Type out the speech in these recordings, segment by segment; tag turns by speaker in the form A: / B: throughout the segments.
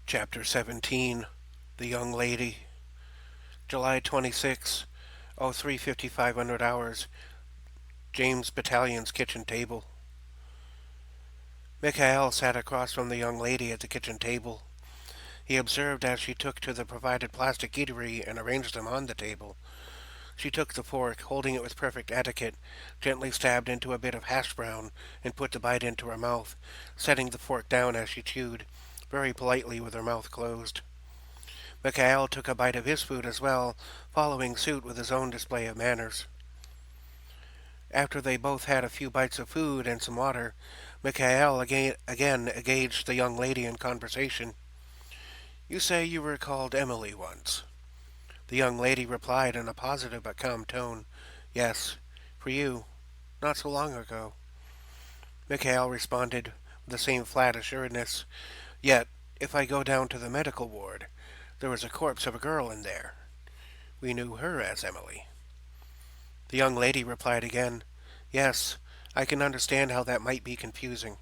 A: Chapter 17 The Young Lady. July 26, 03:55 hours. James Battalion's kitchen table. Mikhail sat across from the young lady at the kitchen table. He observed as she took to the provided plastic eatery and arranged them on the table. She took the fork, holding it with perfect etiquette, gently stabbed into a bit of hash brown, and put the bite into her mouth, setting the fork down as she chewed, very politely with her mouth closed. Mikhail took a bite of his food as well, following suit with his own display of manners. After they both had a few bites of food and some water, Mikhail again engaged the young lady in conversation. "You say you were called Emily once." The young lady replied in a positive but calm tone, "Yes, for you, not so long ago." Mikhail responded with the same flat assuredness, "Yet, if I go down to the medical ward, there was a corpse of a girl in there. We knew her as Emily." The young lady replied again, "Yes, I can understand how that might be confusing."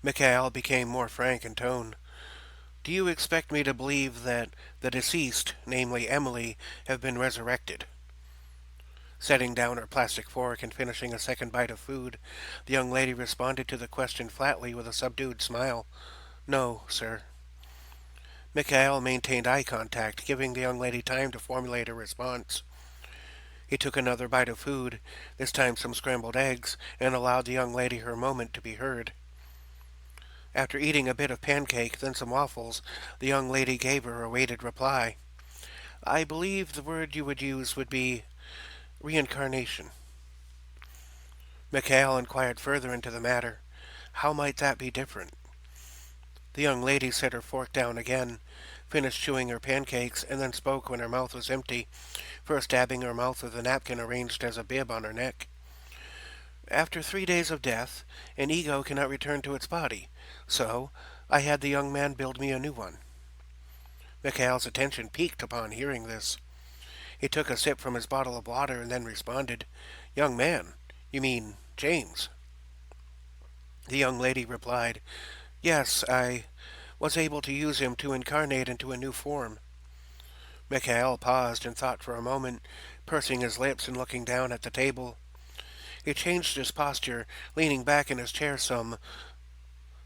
A: Mikhail became more frank in tone. "Do you expect me to believe that the deceased, namely Emily, have been resurrected?" Setting down her plastic fork and finishing a second bite of food, the young lady responded to the question flatly with a subdued smile. "No, sir." Mikhail maintained eye contact, giving the young lady time to formulate a response. He took another bite of food, this time some scrambled eggs, and allowed the young lady her moment to be heard. After eating a bit of pancake, then some waffles, the young lady gave her awaited reply. "I believe the word you would use would be reincarnation." Mikhail inquired further into the matter. How might that be different? The young lady set her fork down again, finished chewing her pancakes, and then spoke when her mouth was empty, first dabbing her mouth with a napkin arranged as a bib on her neck. "After 3 days of death, an ego cannot return to its body, so I had the young man build me a new one." Mikhail's attention piqued upon hearing this. He took a sip from his bottle of water and then responded, "Young man? You mean James?" The young lady replied, "Yes, I was able to use him to incarnate into a new form." Mikhail paused and thought for a moment, pursing his lips and looking down at the table. He changed his posture, leaning back in his chair some,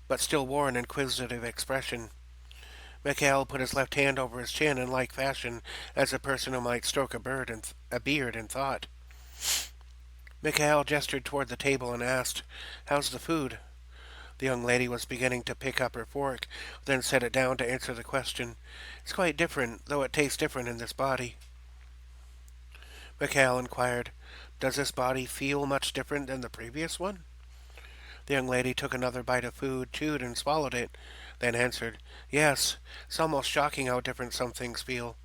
A: but still wore an inquisitive expression. Mikhail put his left hand over his chin in like fashion as a person who might stroke a beard in thought. Mikhail gestured toward the table and asked, "How's the food?" The young lady was beginning to pick up her fork, then set it down to answer the question. "It's quite different, though it tastes different in this body." Mikhail inquired, "Does this body feel much different than the previous one?" The young lady took another bite of food, chewed and swallowed it, then answered, "Yes, it's almost shocking how different some things feel.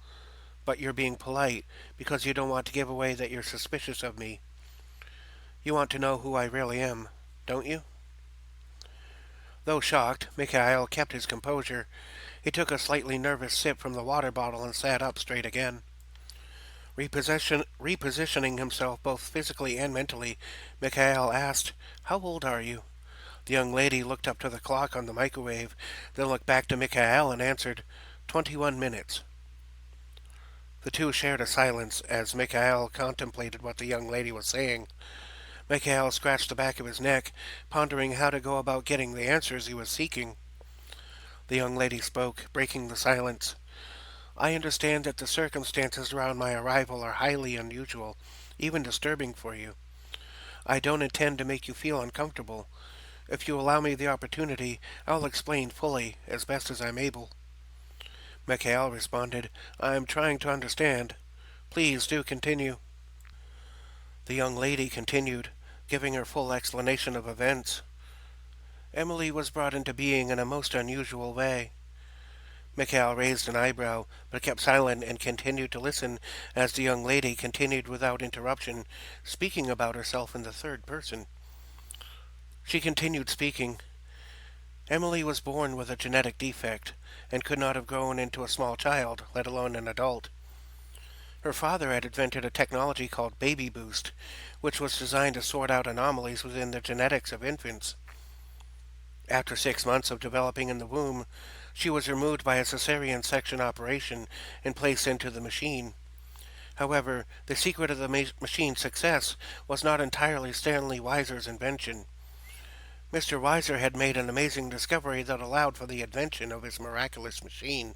A: But you're being polite, because you don't want to give away that you're suspicious of me. You want to know who I really am, don't you?" Though shocked, Mikhail kept his composure. He took a slightly nervous sip from the water bottle and sat up straight again. Repositioning himself both physically and mentally, Mikhail asked, "How old are you?" The young lady looked up to the clock on the microwave, then looked back to Mikhail and answered, 21 minutes. The two shared a silence as Mikhail contemplated what the young lady was saying. Mikhail scratched the back of his neck, pondering how to go about getting the answers he was seeking. The young lady spoke, breaking the silence. "I understand that the circumstances around my arrival are highly unusual, even disturbing for you. I don't intend to make you feel uncomfortable. If you allow me the opportunity, I'll explain fully, as best as I'm able." Mikhail responded, "I'm trying to understand. Please do continue." The young lady continued, giving her full explanation of events. "Emily was brought into being in a most unusual way." Mikhail raised an eyebrow, but kept silent and continued to listen as the young lady continued without interruption, speaking about herself in the third person. She continued speaking. "Emily was born with a genetic defect, and could not have grown into a small child, let alone an adult. Her father had invented a technology called Baby Boost, which was designed to sort out anomalies within the genetics of infants. After 6 months of developing in the womb, she was removed by a cesarean section operation and placed into the machine. However, the secret of the machine's success was not entirely Stanley Weiser's invention. Mr. Weiser had made an amazing discovery that allowed for the invention of his miraculous machine.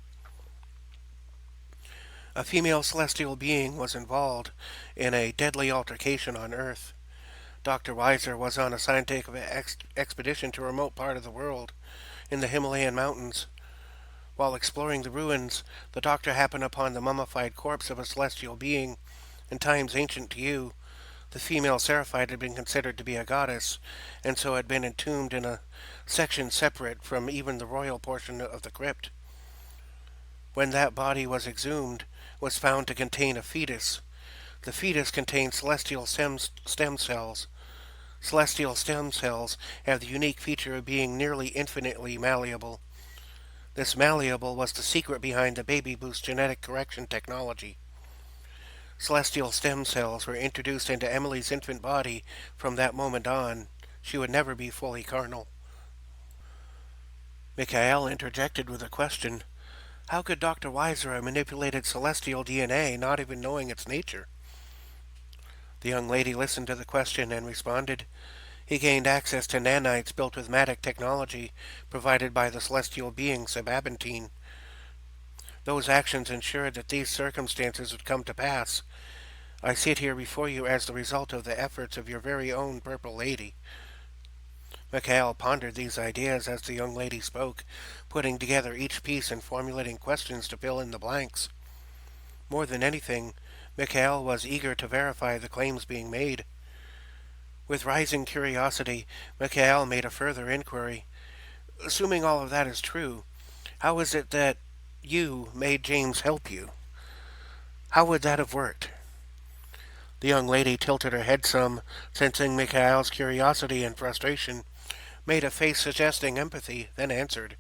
A: A female celestial being was involved in a deadly altercation on Earth. Dr. Weiser was on a scientific expedition to a remote part of the world, in the Himalayan mountains. While exploring the ruins, the doctor happened upon the mummified corpse of a celestial being. In times ancient to you, the female Seraphite had been considered to be a goddess, and so had been entombed in a section separate from even the royal portion of the crypt. When that body was exhumed, was found to contain a fetus. The fetus contained celestial stem cells. Celestial stem cells have the unique feature of being nearly infinitely malleable. This malleable was the secret behind the baby boost genetic correction technology. Celestial stem cells were introduced into Emily's infant body from that moment on. She would never be fully carnal. Michael interjected with a question. How could Dr. Weiser have manipulated celestial DNA, not even knowing its nature? The young lady listened to the question and responded. He gained access to nanites built with Matic technology provided by the celestial being Sababantine. Those actions ensured that these circumstances would come to pass. I sit here before you as the result of the efforts of your very own Purple Lady. Mikhail pondered these ideas as the young lady spoke, putting together each piece and formulating questions to fill in the blanks. More than anything, Mikhail was eager to verify the claims being made. With rising curiosity, Mikhail made a further inquiry. Assuming all of that is true, how is it that you made James help you? How would that have worked? The young lady tilted her head some, sensing Mikhail's curiosity and frustration, made a face suggesting empathy, then answered.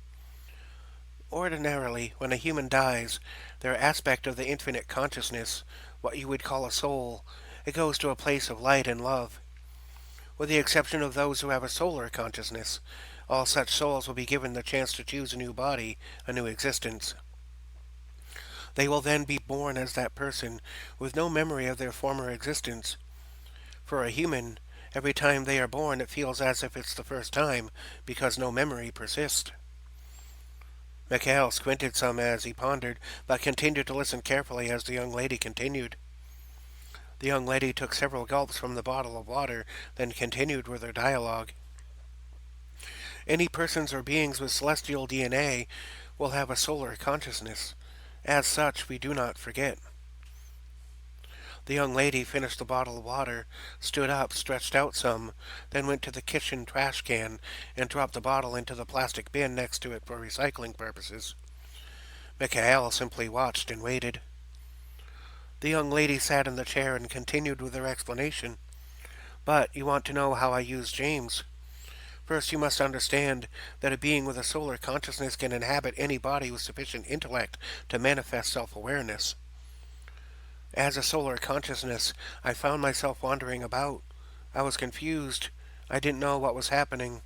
A: Ordinarily, when a human dies, their aspect of the infinite consciousness, what you would call a soul, it goes to a place of light and love. With the exception of those who have a solar consciousness, all such souls will be given the chance to choose a new body, a new existence. They will then be born as that person, with no memory of their former existence. For a human, every time they are born it feels as if it's the first time, because no memory persists. Mikhail squinted some as he pondered, but continued to listen carefully as the young lady continued. The young lady took several gulps from the bottle of water, then continued with her dialogue. Any persons or beings with celestial DNA will have a solar consciousness. As such, we do not forget. The young lady finished the bottle of water, stood up, stretched out some, then went to the kitchen trash can and dropped the bottle into the plastic bin next to it for recycling purposes. Mikhail simply watched and waited. The young lady sat in the chair and continued with her explanation. But you want to know how I used James. First, you must understand that a being with a solar consciousness can inhabit any body with sufficient intellect to manifest self-awareness. As a solar consciousness, I found myself wandering about. I was confused. I didn't know what was happening.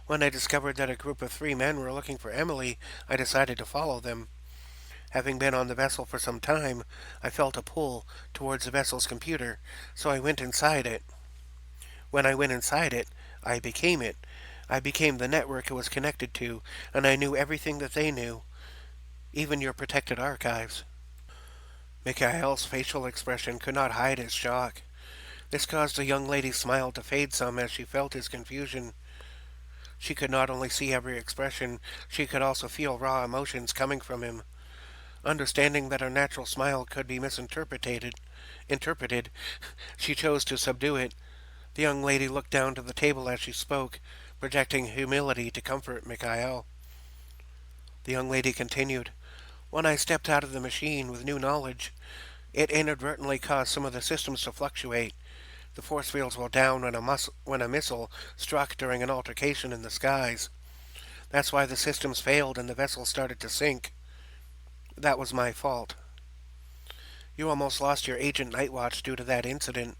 A: When I discovered that a group of 3 men were looking for Emily, I decided to follow them. Having been on the vessel for some time, I felt a pull towards the vessel's computer, so I went inside it. When I went inside it, I became it. I became the network it was connected to, and I knew everything that they knew, even your protected archives. Mikhail's facial expression could not hide his shock. This caused the young lady's smile to fade some as she felt his confusion. She could not only see every expression, she could also feel raw emotions coming from him. Understanding that her natural smile could be interpreted, she chose to subdue it. The young lady looked down to the table as she spoke, projecting humility to comfort Mikhail. The young lady continued. When I stepped out of the machine with new knowledge, it inadvertently caused some of the systems to fluctuate. The force fields were down when a missile struck during an altercation in the skies. That's why the systems failed and the vessel started to sink. That was my fault. You almost lost your Agent Nightwatch due to that incident,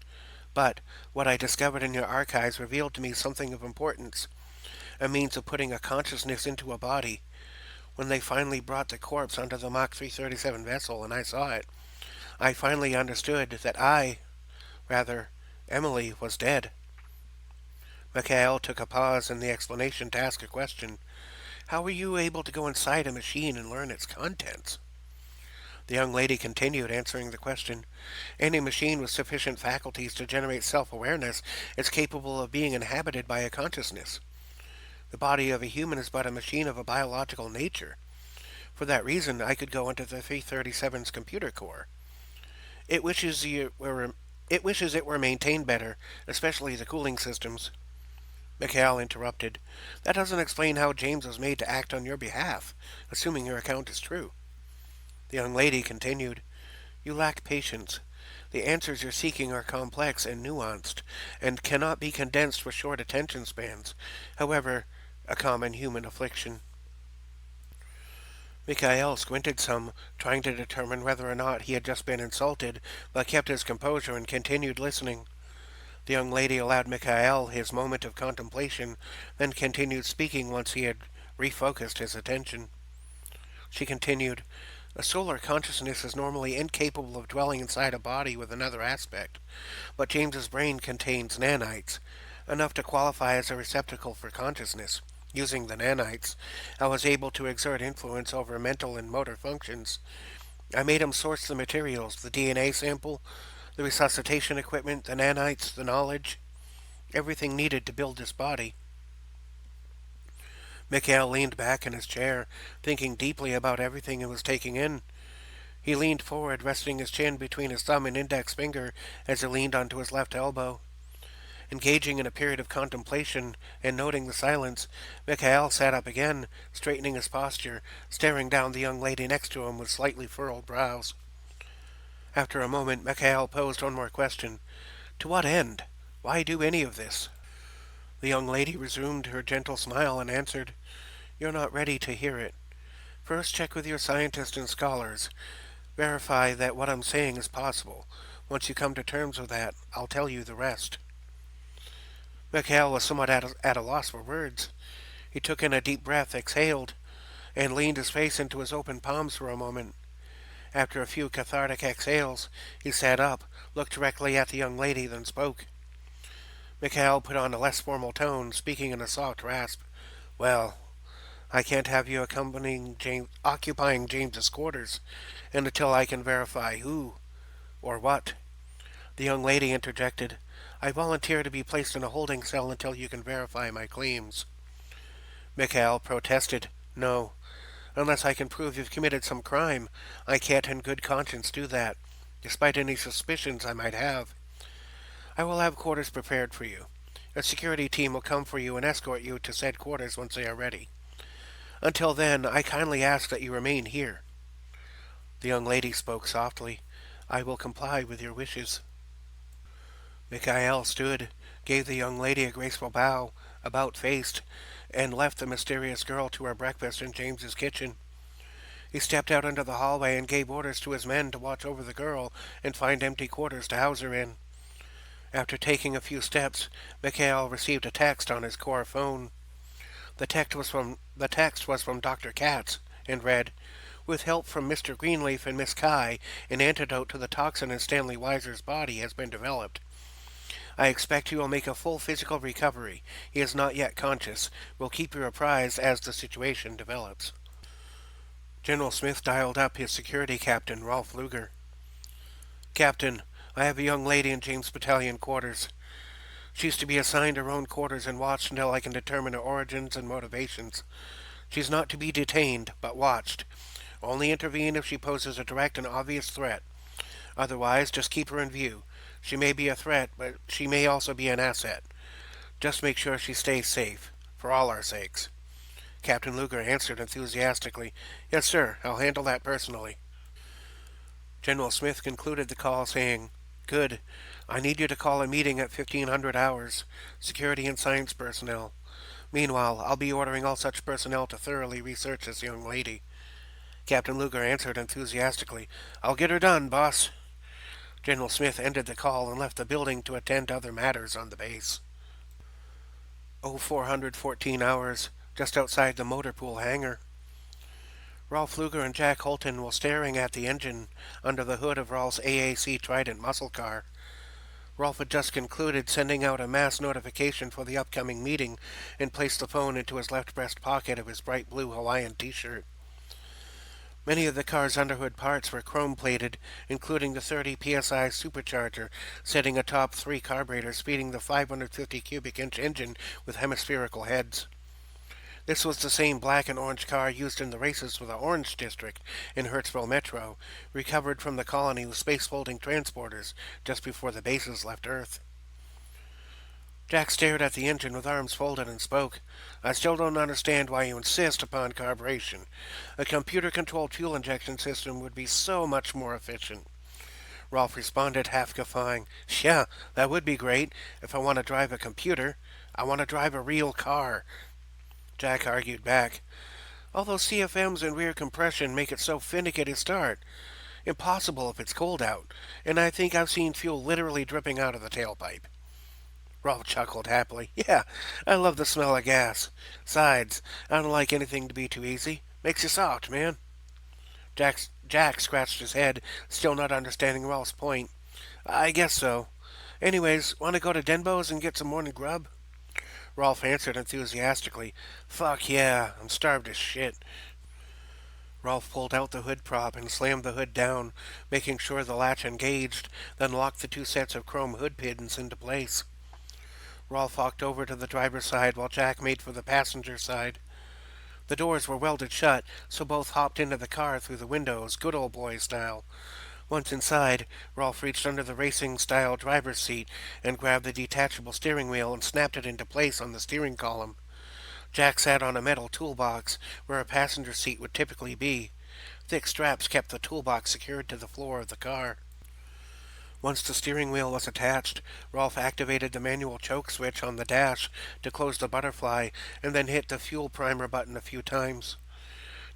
A: but what I discovered in your archives revealed to me something of importance. a means of putting a consciousness into a body. When they finally brought the corpse onto the Mach 337 vessel and I saw it, I finally understood that rather, Emily, was dead. Mikhail took a pause in the explanation to ask a question. How were you able to go inside a machine and learn its contents? The young lady continued, answering the question. Any machine with sufficient faculties to generate self-awareness is capable of being inhabited by a consciousness. The body of a human is but a machine of a biological nature. For that reason, I could go into the 337's computer core. It wishes it were maintained better, especially the cooling systems. Mikhail interrupted. That doesn't explain how James was made to act on your behalf, assuming your account is true. The young lady continued. You lack patience. The answers you're seeking are complex and nuanced, and cannot be condensed with short attention spans. However, a common human affliction. Mikhail squinted some, trying to determine whether or not he had just been insulted, but kept his composure and continued listening. The young lady allowed Mikhail his moment of contemplation, then continued speaking once he had refocused his attention. She continued, a solar consciousness is normally incapable of dwelling inside a body with another aspect, but James's brain contains nanites, enough to qualify as a receptacle for consciousness. Using the nanites, I was able to exert influence over mental and motor functions. I made him source the materials, the DNA sample, the resuscitation equipment, the nanites, the knowledge, everything needed to build this body. Mikhail leaned back in his chair, thinking deeply about everything he was taking in. He leaned forward, resting his chin between his thumb and index finger as he leaned onto his left elbow. Engaging in a period of contemplation and noting the silence, Mikhail sat up again, straightening his posture, staring down the young lady next to him with slightly furrowed brows. After a moment, Mikhail posed one more question. To what end? Why do any of this? The young lady resumed her gentle smile and answered, You're not ready to hear it. First check with your scientists and scholars. Verify that what I'm saying is possible. Once you come to terms with that, I'll tell you the rest. Mikhail was somewhat at a loss for words. He took in a deep breath, exhaled, and leaned his face into his open palms for a moment. After a few cathartic exhales, he sat up, looked directly at the young lady, then spoke. Mikhail put on a less formal tone, speaking in a soft rasp. Well, I can't have you occupying James's quarters, and until I can verify who or what. The young lady interjected. I volunteer to be placed in a holding cell until you can verify my claims. Mikhail protested. No. Unless I can prove you've committed some crime, I can't in good conscience do that, despite any suspicions I might have. I will have quarters prepared for you. A security team will come for you and escort you to said quarters once they are ready. Until then, I kindly ask that you remain here. The young lady spoke softly. I will comply with your wishes. Mikhail stood, gave the young lady a graceful bow, about-faced, and left the mysterious girl to her breakfast in James's kitchen. He stepped out into the hallway and gave orders to his men to watch over the girl and find empty quarters to house her in. After taking a few steps, Mikhail received a text on his core phone. The text was from Dr. Katz and read, With help from Mr. Greenleaf and Miss Kai, an antidote to the toxin in Stanley Weiser's body has been developed. I expect he will make a full physical recovery. He is not yet conscious. We'll keep you apprised as the situation develops. General Smith dialed up his security captain, Rolf Luger. Captain, I have a young lady in James' battalion quarters. She's to be assigned her own quarters and watched until I can determine her origins and motivations. She's not to be detained, but watched. Only intervene if she poses a direct and obvious threat. Otherwise, just keep her in view. She may be a threat, but she may also be an asset. Just make sure she stays safe, for all our sakes. Captain Luger answered enthusiastically, Yes, sir, I'll handle that personally. General Smith concluded the call saying, Good. I need you to call a meeting at 1500 hours. Security and science personnel. Meanwhile, I'll be ordering all such personnel to thoroughly research this young lady. Captain Luger answered enthusiastically, I'll get her done, boss. General Smith ended the call and left the building to attend to other matters on the base. Oh, 414 hours, just outside the motor pool hangar. Rolf Luger and Jack Holton were staring at the engine under the hood of Rolf's AAC Trident muscle car. Rolf had just concluded sending out a mass notification for the upcoming meeting and placed the phone into his left breast pocket of his bright blue Hawaiian t-shirt. Many of the car's underhood parts were chrome-plated, including the 30 psi supercharger sitting atop three carburetors feeding the 550 cubic inch engine with hemispherical heads. This was the same black and orange car used in the races for the Orange District in Hertzville Metro, recovered from the colony with space-folding transporters just before the bases left Earth. Jack stared at the engine with arms folded and spoke. I still don't understand why you insist upon carburation. A computer-controlled fuel injection system would be so much more efficient. Rolf responded, half guffawing. Yeah, that would be great if I want to drive a computer. I want to drive a real car. Jack argued back. Although CFMs and rear compression make it so finicky to start. Impossible if it's cold out. And I think I've seen fuel literally dripping out of the tailpipe. Rolf chuckled happily. Yeah, I love the smell of gas. Besides, I don't like anything to be too easy. Makes you soft, man. Jack scratched his head, still not understanding Rolf's point. I guess so. Anyways, want to go to Denbo's and get some morning grub? Rolf answered enthusiastically. Fuck yeah, I'm starved as shit. Rolf pulled out the hood prop and slammed the hood down, making sure the latch engaged, then locked the two sets of chrome hood pins into place. Rolf walked over to the driver's side while Jack made for the passenger side. The doors were welded shut, so both hopped into the car through the windows, good old boy style. Once inside, Rolf reached under the racing-style driver's seat and grabbed the detachable steering wheel and snapped it into place on the steering column. Jack sat on a metal toolbox, where a passenger seat would typically be. Thick straps kept the toolbox secured to the floor of the car. Once the steering wheel was attached, Rolf activated the manual choke switch on the dash to close the butterfly and then hit the fuel primer button a few times.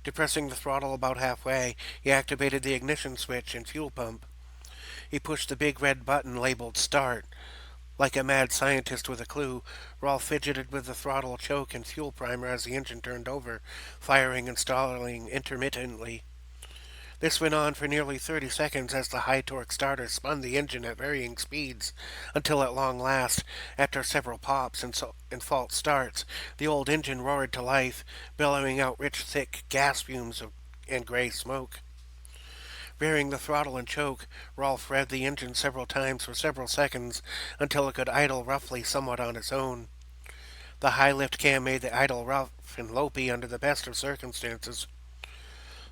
A: Depressing the throttle about halfway, he activated the ignition switch and fuel pump. He pushed the big red button labeled Start. Like a mad scientist with a clue, Rolf fidgeted with the throttle, choke, and fuel primer as the engine turned over, firing and stalling intermittently. This went on for nearly 30 seconds as the high-torque starter spun the engine at varying speeds, until at long last, after several pops and false starts, the old engine roared to life, billowing out rich, thick gas fumes and gray smoke. Rearing the throttle and choke, Rolf revved the engine several times for several seconds until it could idle roughly somewhat on its own. The high-lift cam made the idle rough and lopey under the best of circumstances.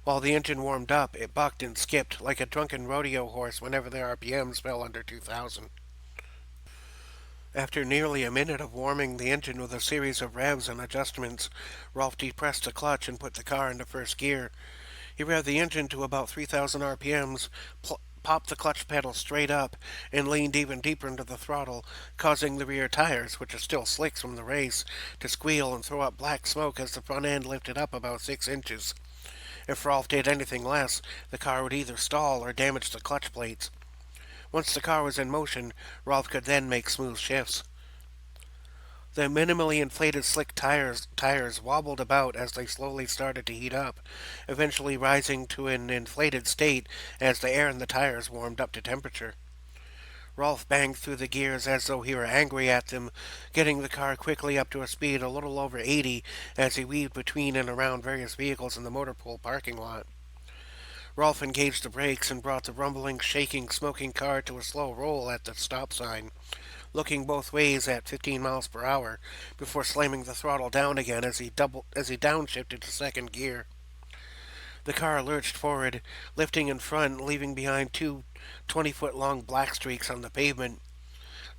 A: While the engine warmed up, it bucked and skipped like a drunken rodeo horse whenever the RPMs fell under 2,000. After nearly a minute of warming the engine with a series of revs and adjustments, Rolf depressed the clutch and put the car into first gear. He revved the engine to about 3,000 RPMs, popped the clutch pedal straight up, and leaned even deeper into the throttle, causing the rear tires, which are still slicks from the race, to squeal and throw up black smoke as the front end lifted up about 6 inches. If Rolf did anything less, the car would either stall or damage the clutch plates. Once the car was in motion, Rolf could then make smooth shifts. The minimally inflated slick tires wobbled about as they slowly started to heat up, eventually rising to an inflated state as the air in the tires warmed up to temperature. Rolf banged through the gears as though he were angry at them, getting the car quickly up to a speed a little over 80 as he weaved between and around various vehicles in the motor pool parking lot. Rolf engaged the brakes and brought the rumbling, shaking, smoking car to a slow roll at the stop sign, looking both ways at 15 miles per hour before slamming the throttle down again as he downshifted to second gear. The car lurched forward, lifting in front, leaving behind two 20-foot-long black streaks on the pavement.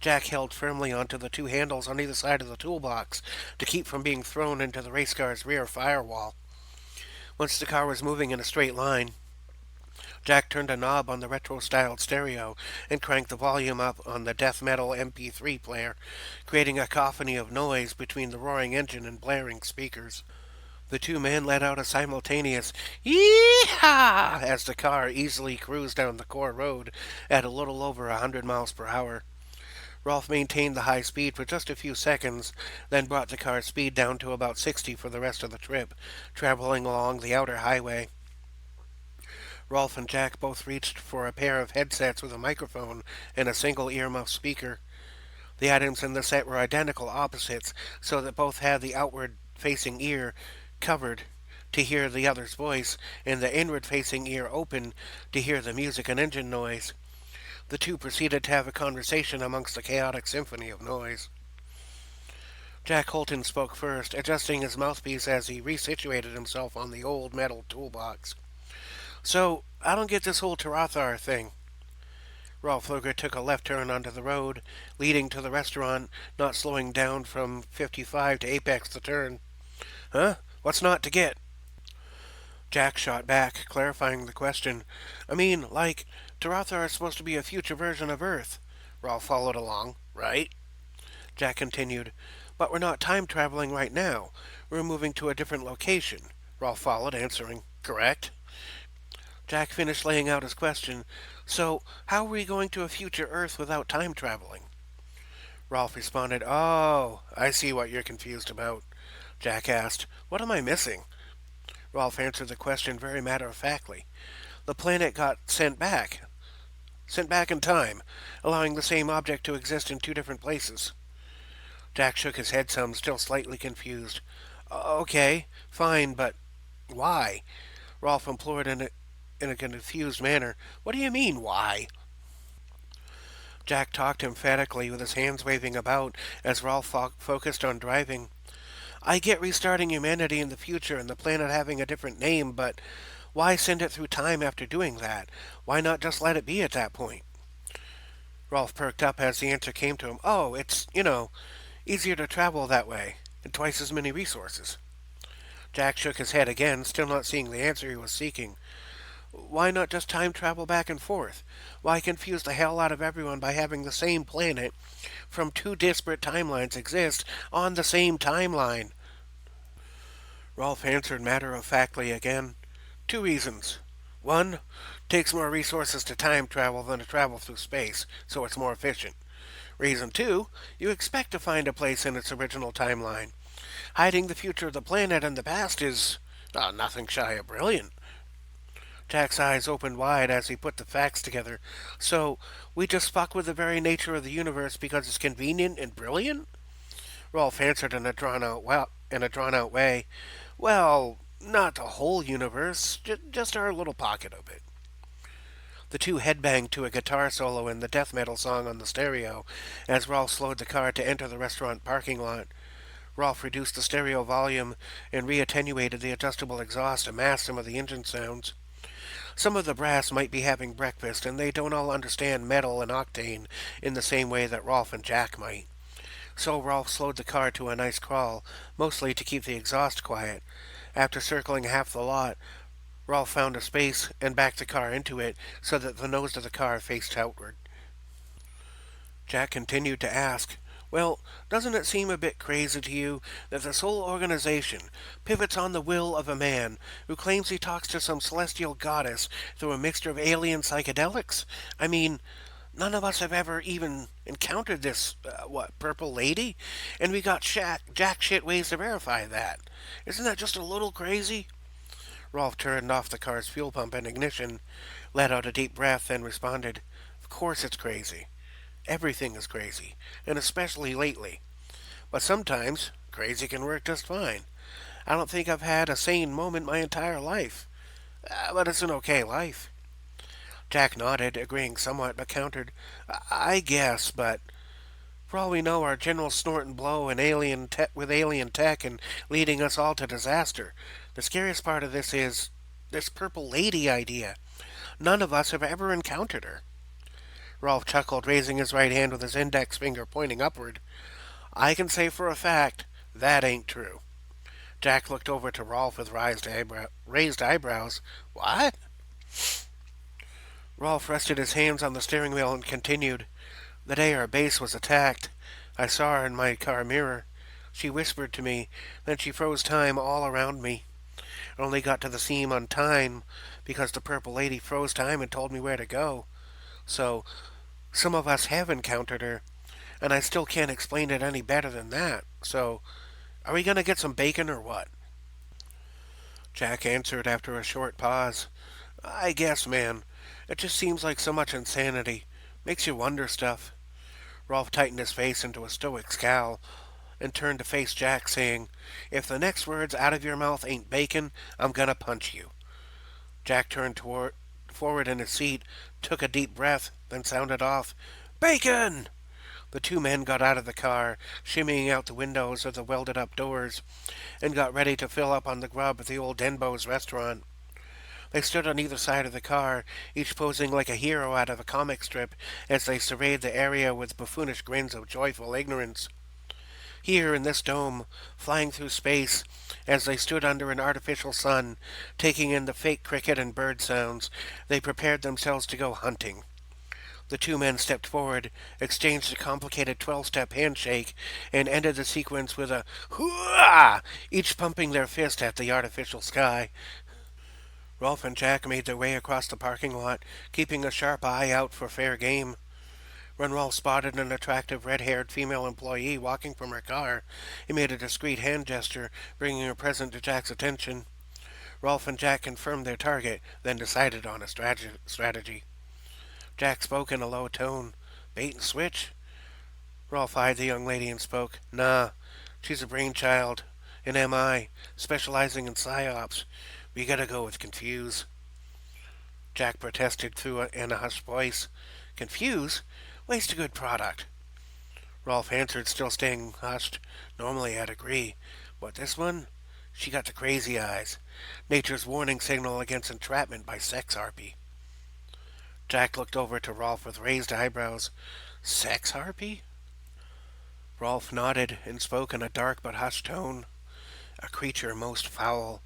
A: Jack held firmly onto the two handles on either side of the toolbox to keep from being thrown into the race car's rear firewall. Once the car was moving in a straight line, Jack turned a knob on the retro-styled stereo and cranked the volume up on the death metal MP3 player, creating a cacophony of noise between the roaring engine and blaring speakers. The two men let out a simultaneous "Yee-haw!" as the car easily cruised down the core road at a little over 100 miles per hour. Rolf maintained the high speed for just a few seconds, then brought the car's speed down to about 60 for the rest of the trip, traveling along the outer highway. Rolf and Jack both reached for a pair of headsets with a microphone and a single earmuff speaker. The items in the set were identical opposites, so that both had the outward facing ear covered to hear the other's voice, and the inward facing ear open to hear the music and engine noise. The two proceeded to have a conversation amongst the chaotic symphony of noise. Jack Holton spoke first, adjusting his mouthpiece as he resituated himself on the old metal toolbox. So, I don't get this whole Tarathar thing. Rolf Luger took a left turn onto the road, leading to the restaurant, not slowing down from 55 to apex the turn. Huh? What's not to get? Jack shot back, clarifying the question. I mean, like, Tarathar is supposed to be a future version of Earth. Rolf followed along. Right? Jack continued. But we're not time traveling right now. We're moving to a different location. Rolf followed, answering. Correct? Jack finished laying out his question. So, how are we going to a future Earth without time traveling? Rolf responded, Oh, I see what you're confused about. Jack asked, What am I missing? Rolf answered the question very matter-of-factly. The planet got sent back in time, allowing the same object to exist in two different places. Jack shook his head some, still slightly confused. Okay, fine, but why? Rolf implored in a confused manner. What do you mean, why? Jack talked emphatically, with his hands waving about as Rolf focused on driving. I get restarting humanity in the future and the planet having a different name, but why send it through time after doing that? Why not just let it be at that point? Rolf perked up as the answer came to him. Oh, it's, easier to travel that way, and twice as many resources. Jack shook his head again, still not seeing the answer he was seeking. Why not just time travel back and forth? Why confuse the hell out of everyone by having the same planet from two disparate timelines exist on the same timeline? Rolf answered matter-of-factly again. Two reasons. One, takes more resources to time travel than to travel through space, so it's more efficient. Reason two, you expect to find a place in its original timeline. Hiding the future of the planet and the past is nothing shy of brilliant. Jack's eyes opened wide as he put the facts together. So, we just fuck with the very nature of the universe because it's convenient and brilliant? Rolf answered in a drawn-out way. Well, not the whole universe, just our little pocket of it. The two headbanged to a guitar solo in the death metal song on the stereo as Rolf slowed the car to enter the restaurant parking lot. Rolf reduced the stereo volume and re-attenuated the adjustable exhaust to mask some of the engine sounds. Some of the brass might be having breakfast, and they don't all understand metal and octane in the same way that Rolf and Jack might. So Rolf slowed the car to a nice crawl, mostly to keep the exhaust quiet. After circling half the lot, Rolf found a space and backed the car into it so that the nose of the car faced outward. Jack continued to ask, Well, doesn't it seem a bit crazy to you that this whole organization pivots on the will of a man who claims he talks to some celestial goddess through a mixture of alien psychedelics? I mean, none of us have ever even encountered this, purple lady? And we got jack shit ways to verify that. Isn't that just a little crazy? Rolf turned off the car's fuel pump and ignition, let out a deep breath, and responded, Of course it's crazy. Everything is crazy, and especially lately. But sometimes, crazy can work just fine. I don't think I've had a sane moment my entire life. But it's an okay life. Jack nodded, agreeing somewhat, but countered, I guess, but for all we know, our general snort and blow and with alien tech and leading us all to disaster. The scariest part of this is this purple lady idea. None of us have ever encountered her. Rolf chuckled, raising his right hand with his index finger pointing upward. I can say for a fact, that ain't true. Jack looked over to Rolf with raised eyebrows. What? Rolf rested his hands on the steering wheel and continued. The day our base was attacked, I saw her in my car mirror. She whispered to me, then she froze time all around me. I only got to the scene on time because the purple lady froze time and told me where to go. So, some of us have encountered her. and I still can't explain it any better than that. So, are we gonna get some bacon or what? Jack answered after a short pause. I guess, man. It just seems like so much insanity. Makes you wonder stuff. Rolf tightened his face into a stoic scowl and turned to face Jack, saying, If the next words out of your mouth ain't bacon, I'm gonna punch you. Jack turned forward in his seat, took a deep breath, then sounded off, Bacon! The two men got out of the car, shimmying out the windows of the welded up doors, and got ready to fill up on the grub at the old Denbo's restaurant. They stood on either side of the car, each posing like a hero out of a comic strip as they surveyed the area with buffoonish grins of joyful ignorance. Here in this dome, flying through space, as they stood under an artificial sun, taking in the fake cricket and bird sounds, they prepared themselves to go hunting. The two men stepped forward, exchanged a complicated 12-step handshake, and ended the sequence with a hooah, each pumping their fist at the artificial sky. Rolf and Jack made their way across the parking lot, keeping a sharp eye out for fair game. When Rolf spotted an attractive red-haired female employee walking from her car, he made a discreet hand gesture, bringing her present to Jack's attention. Rolf and Jack confirmed their target, then decided on a strategy. Jack spoke in a low tone. Bait and switch? Rolf eyed the young lady and spoke. Nah, she's a brainchild. An MI, specializing in psyops. We gotta go with confuse. Jack protested in a hushed voice. Confuse? Waste a good product. Rolf answered, still staying hushed. Normally I'd agree. But this one? She got the crazy eyes. Nature's warning signal against entrapment by sex harpy. Jack looked over to Rolf with raised eyebrows. Sex harpy? Rolf nodded and spoke in a dark but hushed tone. A creature most foul.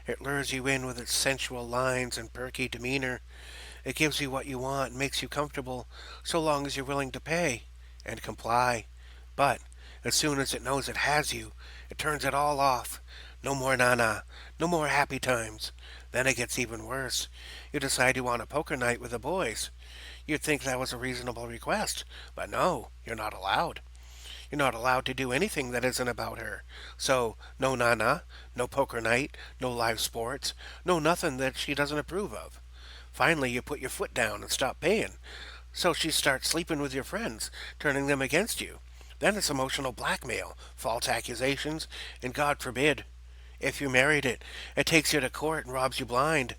A: It lures you in with its sensual lines and perky demeanor. It gives you what you want and makes you comfortable, so long as you're willing to pay and comply. But as soon as it knows it has you, it turns it all off. No more nana, no more happy times. Then it gets even worse. You decide you want a poker night with the boys. You'd think that was a reasonable request, but no, you're not allowed. You're not allowed to do anything that isn't about her. So, no nana, no poker night, no live sports, no nothing that she doesn't approve of. Finally, you put your foot down and stop paying. So she starts sleeping with your friends, turning them against you. Then it's emotional blackmail, false accusations, and God forbid, if you married it, it takes you to court and robs you blind.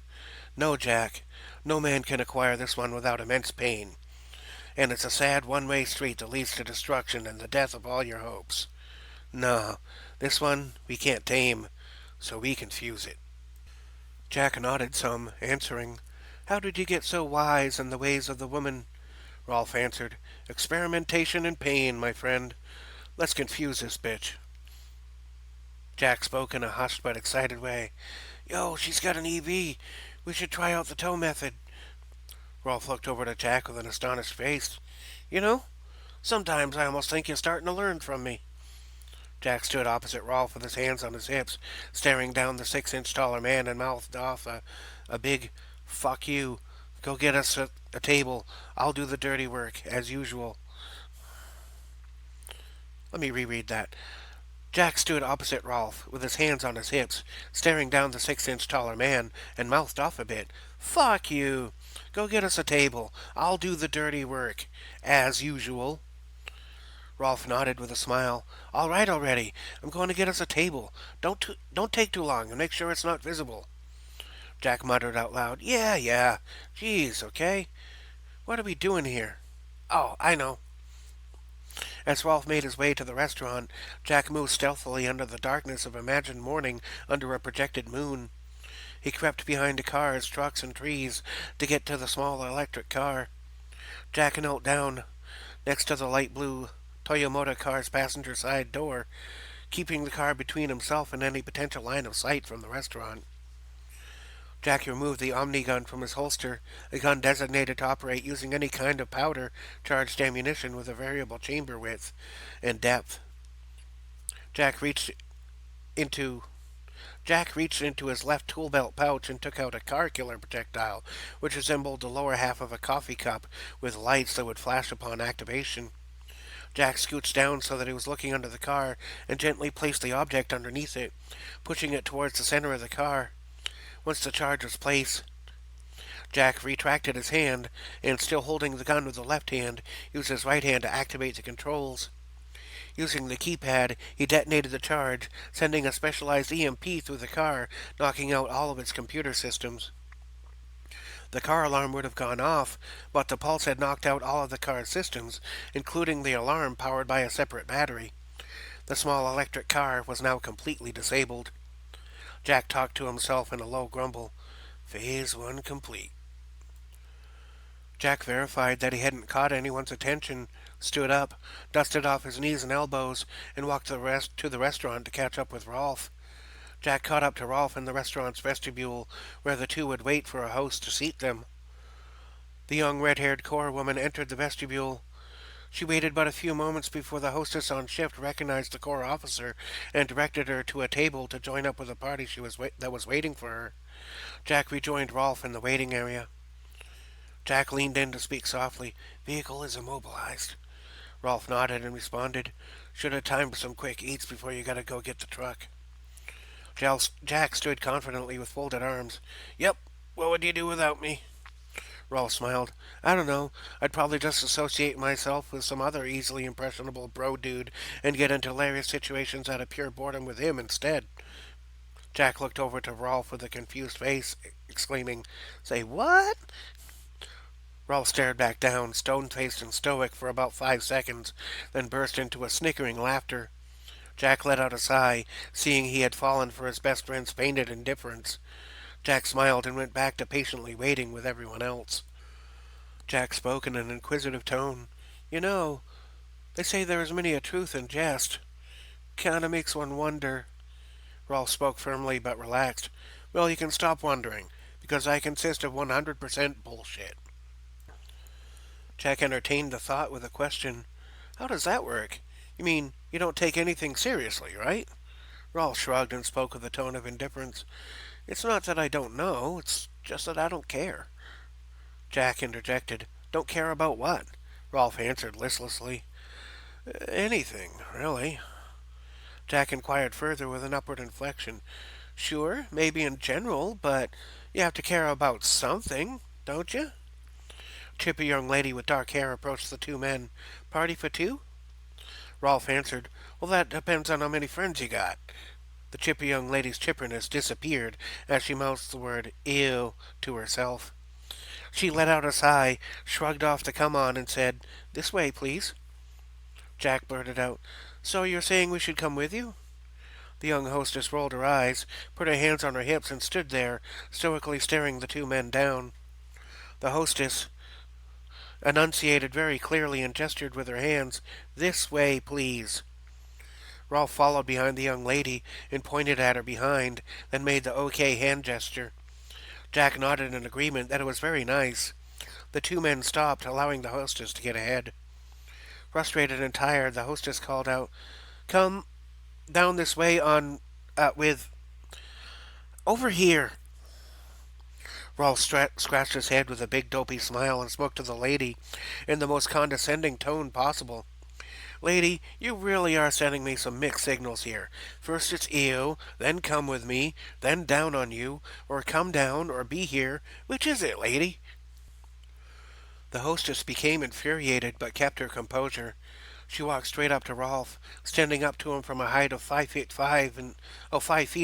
A: No, Jack, no man can acquire this one without immense pain. And it's a sad one-way street that leads to destruction and the death of all your hopes. No, this one we can't tame, so we confuse it. Jack nodded some, answering, How did you get so wise in the ways of the woman? Rolf answered, Experimentation and pain, my friend. Let's confuse this bitch. Jack spoke in a hushed but excited way. Yo, she's got an EV. We should try out the tow method. Rolf looked over to Jack with an astonished face. You know, sometimes I almost think you're starting to learn from me. Jack stood opposite Rolf with his hands on his hips, staring down the 6-inch taller man and mouthed off a big, fuck you. Go get us a table. I'll do the dirty work, as usual. Let me reread that. Jack stood opposite Rolf, with his hands on his hips, staring down the 6-inch taller man, and mouthed off a bit. Fuck you. Go get us a table. I'll do the dirty work, as usual. Rolf nodded with a smile. All right already. I'm going to get us a table. Don't take too long, and make sure it's not visible. Jack muttered out loud. Yeah. Jeez, okay. What are we doing here? Oh, I know. As Rolf made his way to the restaurant, Jack moved stealthily under the darkness of imagined morning under a projected moon. He crept behind the cars, trucks, and trees to get to the small electric car. Jack knelt down next to the light blue Toyota car's passenger side door, keeping the car between himself and any potential line of sight from the restaurant. Jack removed the Omni gun from his holster, a gun designated to operate using any kind of powder-charged ammunition with a variable chamber width and depth. Jack reached into his left tool belt pouch and took out a car killer projectile, which resembled the lower half of a coffee cup with lights that would flash upon activation. Jack scooched down so that he was looking under the car and gently placed the object underneath it, pushing it towards the center of the car. Once the charge was placed, Jack retracted his hand and, still holding the gun with the left hand, used his right hand to activate the controls. Using the keypad, he detonated the charge, sending a specialized EMP through the car, knocking out all of its computer systems. The car alarm would have gone off, but the pulse had knocked out all of the car's systems, including the alarm powered by a separate battery. The small electric car was now completely disabled. Jack talked to himself in a low grumble. Phase 1 complete. Jack verified that he hadn't caught anyone's attention, stood up, dusted off his knees and elbows, and walked to the restaurant to catch up with Rolf. Jack caught up to Rolf in the restaurant's vestibule, where the two would wait for a host to seat them. The young red-haired Corps woman entered the vestibule. She waited but a few moments before the hostess on shift recognized the Corps officer and directed her to a table to join up with the party that was waiting for her. Jack rejoined Rolf in the waiting area. Jack leaned in to speak softly. Vehicle is immobilized. Rolf nodded and responded. Should have timed some quick eats before you gotta go get the truck. Jack stood confidently with folded arms. Yep, what would you do without me? Rolf smiled. I don't know. I'd probably just associate myself with some other easily impressionable bro dude and get into hilarious situations out of pure boredom with him instead. Jack looked over to Rolf with a confused face, exclaiming, Say what? Rolf stared back down, stone-faced and stoic, for about 5 seconds, then burst into a snickering laughter. Jack let out a sigh, seeing he had fallen for his best friend's feigned indifference. Jack smiled and went back to patiently waiting with everyone else. Jack spoke in an inquisitive tone. You know, they say there is many a truth in jest. Kinda makes one wonder. Rolf spoke firmly but relaxed. Well, you can stop wondering, because I consist of 100% bullshit. Jack entertained the thought with a question. How does that work? You mean you don't take anything seriously, right? Rolf shrugged and spoke with a tone of indifference. It's not that I don't know, it's just that I don't care. Jack interjected. Don't care about what? Rolf answered listlessly. Anything, really. Jack inquired further with an upward inflection. Sure, maybe in general, but you have to care about something, don't you? Chippy young lady with dark hair approached the two men. Party for two? Rolf answered, Well, that depends on how many friends you got. The chippy young lady's chipperness disappeared as she mouthed the word ew to herself. She let out a sigh, shrugged off the come on, and said, This way, please. Jack blurted out, So you're saying we should come with you? The young hostess rolled her eyes, put her hands on her hips, and stood there, stoically staring the two men down. The hostess enunciated very clearly and gestured with her hands, This way, please. Rolf followed behind the young lady and pointed at her behind, then made the OK hand gesture. Jack nodded in agreement that it was very nice. The two men stopped, allowing the hostess to get ahead. Frustrated and tired, the hostess called out, Come down this way with... Over here. Rolf scratched his head with a big dopey smile and spoke to the lady in the most condescending tone possible. Lady, you really are sending me some mixed signals here. First it's ew, then come with me, then down on you, or come down, or be here. Which is it, lady? The hostess became infuriated, but kept her composure. She walked straight up to Rolf, standing up to him from a height of 5 feet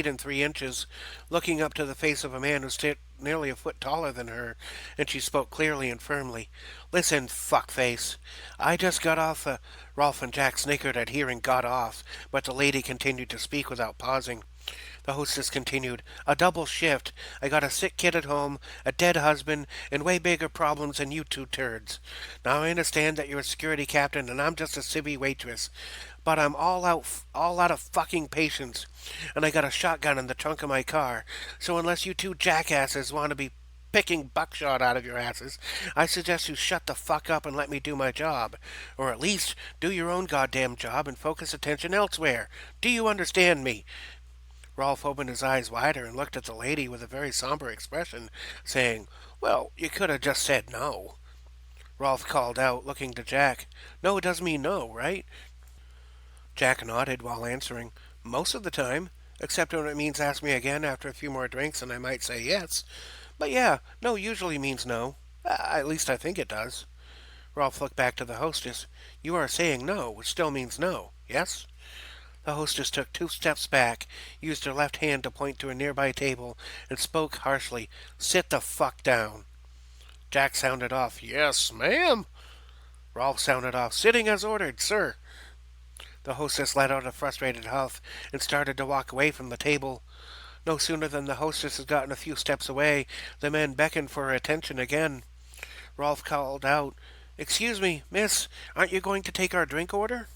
A: and 3 inches, looking up to the face of a man who stood nearly a foot taller than her, and she spoke clearly and firmly. Listen, fuckface. I just got off Rolf and Jack snickered at hearing got off, but the lady continued to speak without pausing. The hostess continued, A double shift. I got a sick kid at home, a dead husband, and way bigger problems than you two turds. Now I understand that you're a security captain and I'm just a civvy waitress. But I'm all out of fucking patience. And I got a shotgun in the trunk of my car. So unless you two jackasses want to be picking buckshot out of your asses, I suggest you shut the fuck up and let me do my job. Or at least do your own goddamn job and focus attention elsewhere. Do you understand me? Rolf opened his eyes wider and looked at the lady with a very somber expression, saying, Well, you could have just said no. Rolf called out, looking to Jack. No does mean no, right? Jack nodded while answering. Most of the time, except when it means ask me again after a few more drinks and I might say yes. But yeah, no usually means no. At least I think it does. Rolf looked back to the hostess. You are saying no, which still means no, yes? The hostess took 2 steps back, used her left hand to point to a nearby table, and spoke harshly. Sit the fuck down. Jack sounded off. Yes, ma'am. Rolf sounded off. Sitting as ordered, sir. The hostess let out a frustrated huff and started to walk away from the table. No sooner than the hostess had gotten a few steps away, the men beckoned for her attention again. Rolf called out, Excuse me, miss, aren't you going to take our drink order?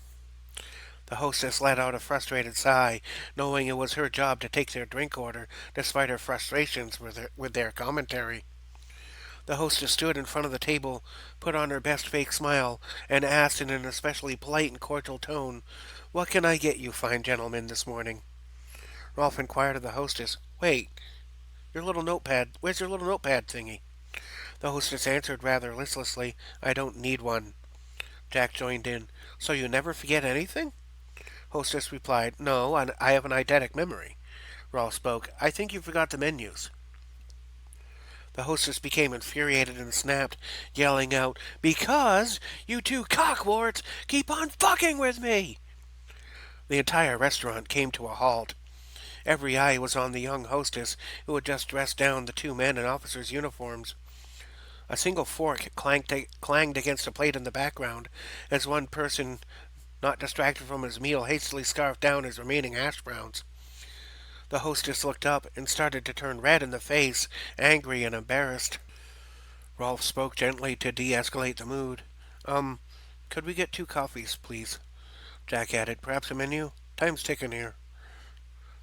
A: The hostess let out a frustrated sigh, knowing it was her job to take their drink order, despite her frustrations with their commentary. The hostess stood in front of the table, put on her best fake smile, and asked in an especially polite and cordial tone, What can I get you fine gentlemen this morning? Rolf inquired of the hostess, Wait, where's your little notepad thingy? The hostess answered rather listlessly, I don't need one. Jack joined in, So you never forget anything? Hostess replied, No, I have an eidetic memory. Rolf spoke, I think you forgot the menus. The hostess became infuriated and snapped, yelling out, Because you two cockwarts keep on fucking with me! The entire restaurant came to a halt. Every eye was on the young hostess, who had just dressed down the 2 men in officers' uniforms. A single fork clanged against a plate in the background, as one person, not distracted from his meal, hastily scarfed down his remaining hash browns. The hostess looked up and started to turn red in the face, angry and embarrassed. Rolf spoke gently to de-escalate the mood. Could we get 2 coffees, please? Jack added, Perhaps a menu? Time's ticking here.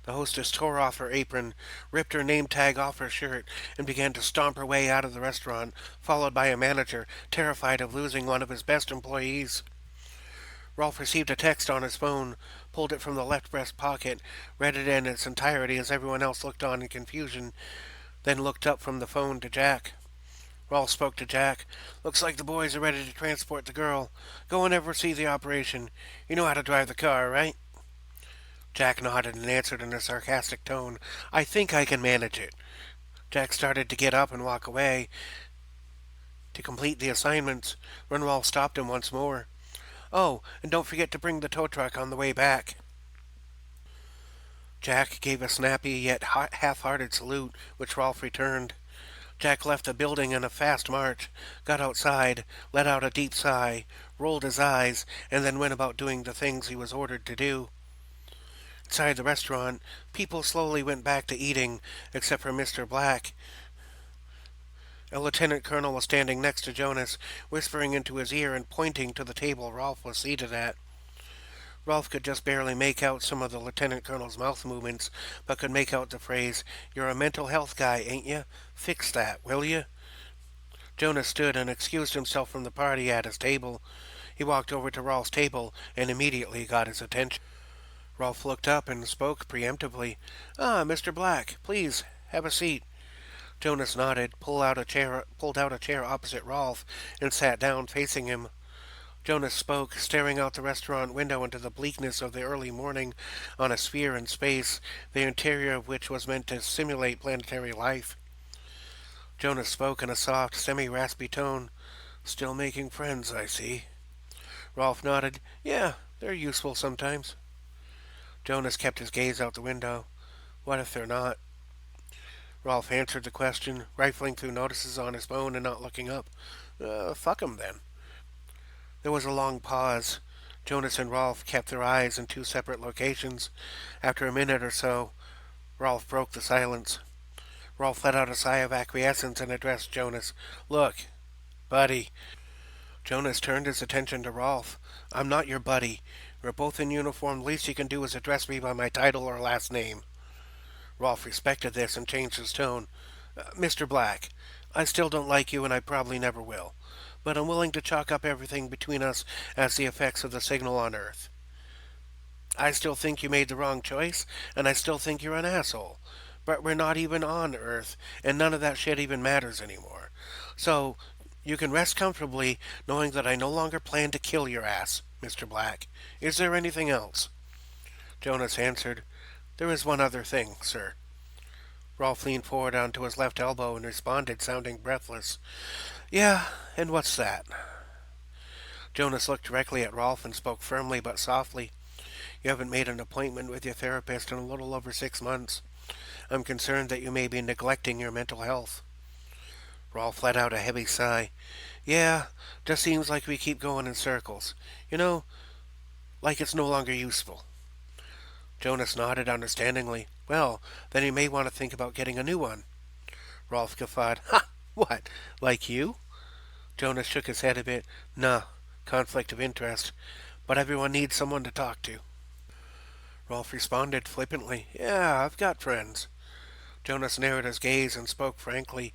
A: The hostess tore off her apron, ripped her name tag off her shirt, and began to stomp her way out of the restaurant, followed by a manager, terrified of losing one of his best employees. Rolf received a text on his phone, pulled it from the left breast pocket, read it in its entirety as everyone else looked on in confusion, then looked up from the phone to Jack. Rolf spoke to Jack. Looks like the boys are ready to transport the girl. Go and oversee the operation. You know how to drive the car, right? Jack nodded and answered in a sarcastic tone, I think I can manage it. Jack started to get up and walk away to complete the assignments when Rolf stopped him once more. Oh, and don't forget to bring the tow truck on the way back. Jack gave a snappy yet half-hearted salute, which Rolf returned. Jack left the building in a fast march, got outside, let out a deep sigh, rolled his eyes, and then went about doing the things he was ordered to do. Inside the restaurant, people slowly went back to eating, except for Mr. Black. A lieutenant colonel was standing next to Jonas, whispering into his ear and pointing to the table Rolf was seated at. Rolf could just barely make out some of the lieutenant colonel's mouth movements, but could make out the phrase, You're a mental health guy, ain't you? Fix that, will you? Jonas stood and excused himself from the party at his table. He walked over to Rolf's table and immediately got his attention. Rolf looked up and spoke preemptively. Mr. Black, please, have a seat. Jonas nodded, pulled out a chair opposite Rolf, and sat down facing him. Jonas spoke, staring out the restaurant window into the bleakness of the early morning on a sphere in space, the interior of which was meant to simulate planetary life. Jonas spoke in a soft, semi-raspy tone. Still making friends, I see. Rolf nodded. Yeah, they're useful sometimes. Jonas kept his gaze out the window. What if they're not? Rolf answered the question, rifling through notices on his phone and not looking up. Fuck 'em then. There was a long pause. Jonas and Rolf kept their eyes in 2 separate locations. After a minute or so, Rolf broke the silence. Rolf let out a sigh of acquiescence and addressed Jonas. Look, buddy. Jonas turned his attention to Rolf. I'm not your buddy. We're both in uniform. The least you can do is address me by my title or last name. Rolf respected this and changed his tone. Mr. Black, I still don't like you and I probably never will. But I'm willing to chalk up everything between us as the effects of the signal on Earth. I still think you made the wrong choice, and I still think you're an asshole. But we're not even on Earth, and none of that shit even matters anymore. So, You can rest comfortably knowing that I no longer plan to kill your ass, Mr. Black. Is there anything else? Jonas answered, There is one other thing, sir. Rolf leaned forward onto his left elbow and responded, sounding breathless. Yeah, and what's that? Jonas looked directly at Rolf and spoke firmly but softly. You haven't made an appointment with your therapist in a little over 6 months. I'm concerned that you may be neglecting your mental health. Rolf let out a heavy sigh. Yeah, just seems like we keep going in circles. You know, like it's no longer useful. Jonas nodded understandingly. Well, then you may want to think about getting a new one. Rolf guffawed. Ha! What? Like you? Jonas shook his head a bit. Nah, conflict of interest. But everyone needs someone to talk to. Rolf responded flippantly. Yeah, I've got friends. Jonas narrowed his gaze and spoke frankly.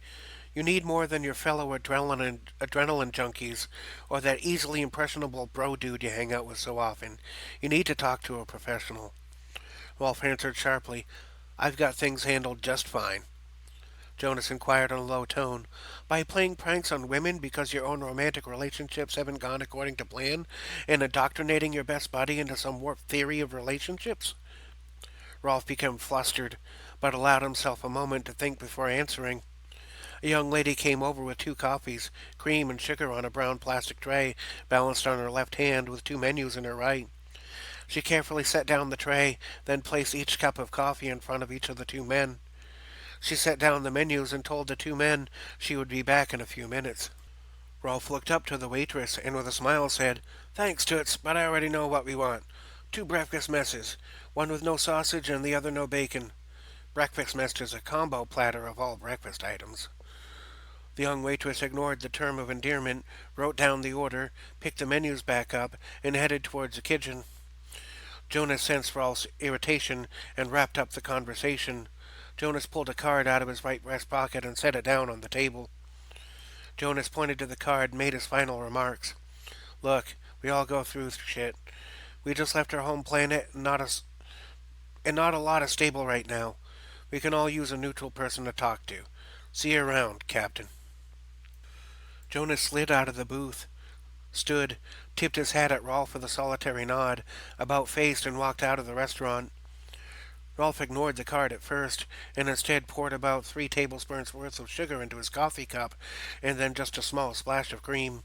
A: You need more than your fellow adrenaline junkies or that easily impressionable bro dude you hang out with so often. You need to talk to a professional. Rolf answered sharply, I've got things handled just fine. Jonas inquired in a low tone, By playing pranks on women because your own romantic relationships haven't gone according to plan, and indoctrinating your best buddy into some warped theory of relationships? Rolf became flustered, but allowed himself a moment to think before answering. A young lady came over with 2 coffees, cream and sugar on a brown plastic tray, balanced on her left hand with 2 menus in her right. She carefully set down the tray, then placed each cup of coffee in front of each of the 2 men. She set down the menus and told the 2 men she would be back in a few minutes. Rolf looked up to the waitress and with a smile said, Thanks, Toots, but I already know what we want. 2 breakfast messes, one with no sausage and the other no bacon. Breakfast mess is a combo platter of all breakfast items. The young waitress ignored the term of endearment, wrote down the order, picked the menus back up, and headed towards the kitchen. Jonas sensed Rolf's irritation and wrapped up the conversation. Jonas pulled a card out of his right breast pocket and set it down on the table. Jonas pointed to the card and made his final remarks. Look, we all go through shit. We just left our home planet and not a lot is stable right now. We can all use a neutral person to talk to. See you around, Captain. Jonas slid out of the booth, stood, tipped his hat at Rolf with a solitary nod, about-faced and walked out of the restaurant. Rolf ignored the card at first, and instead poured about 3 tablespoons worth of sugar into his coffee cup, and then just a small splash of cream.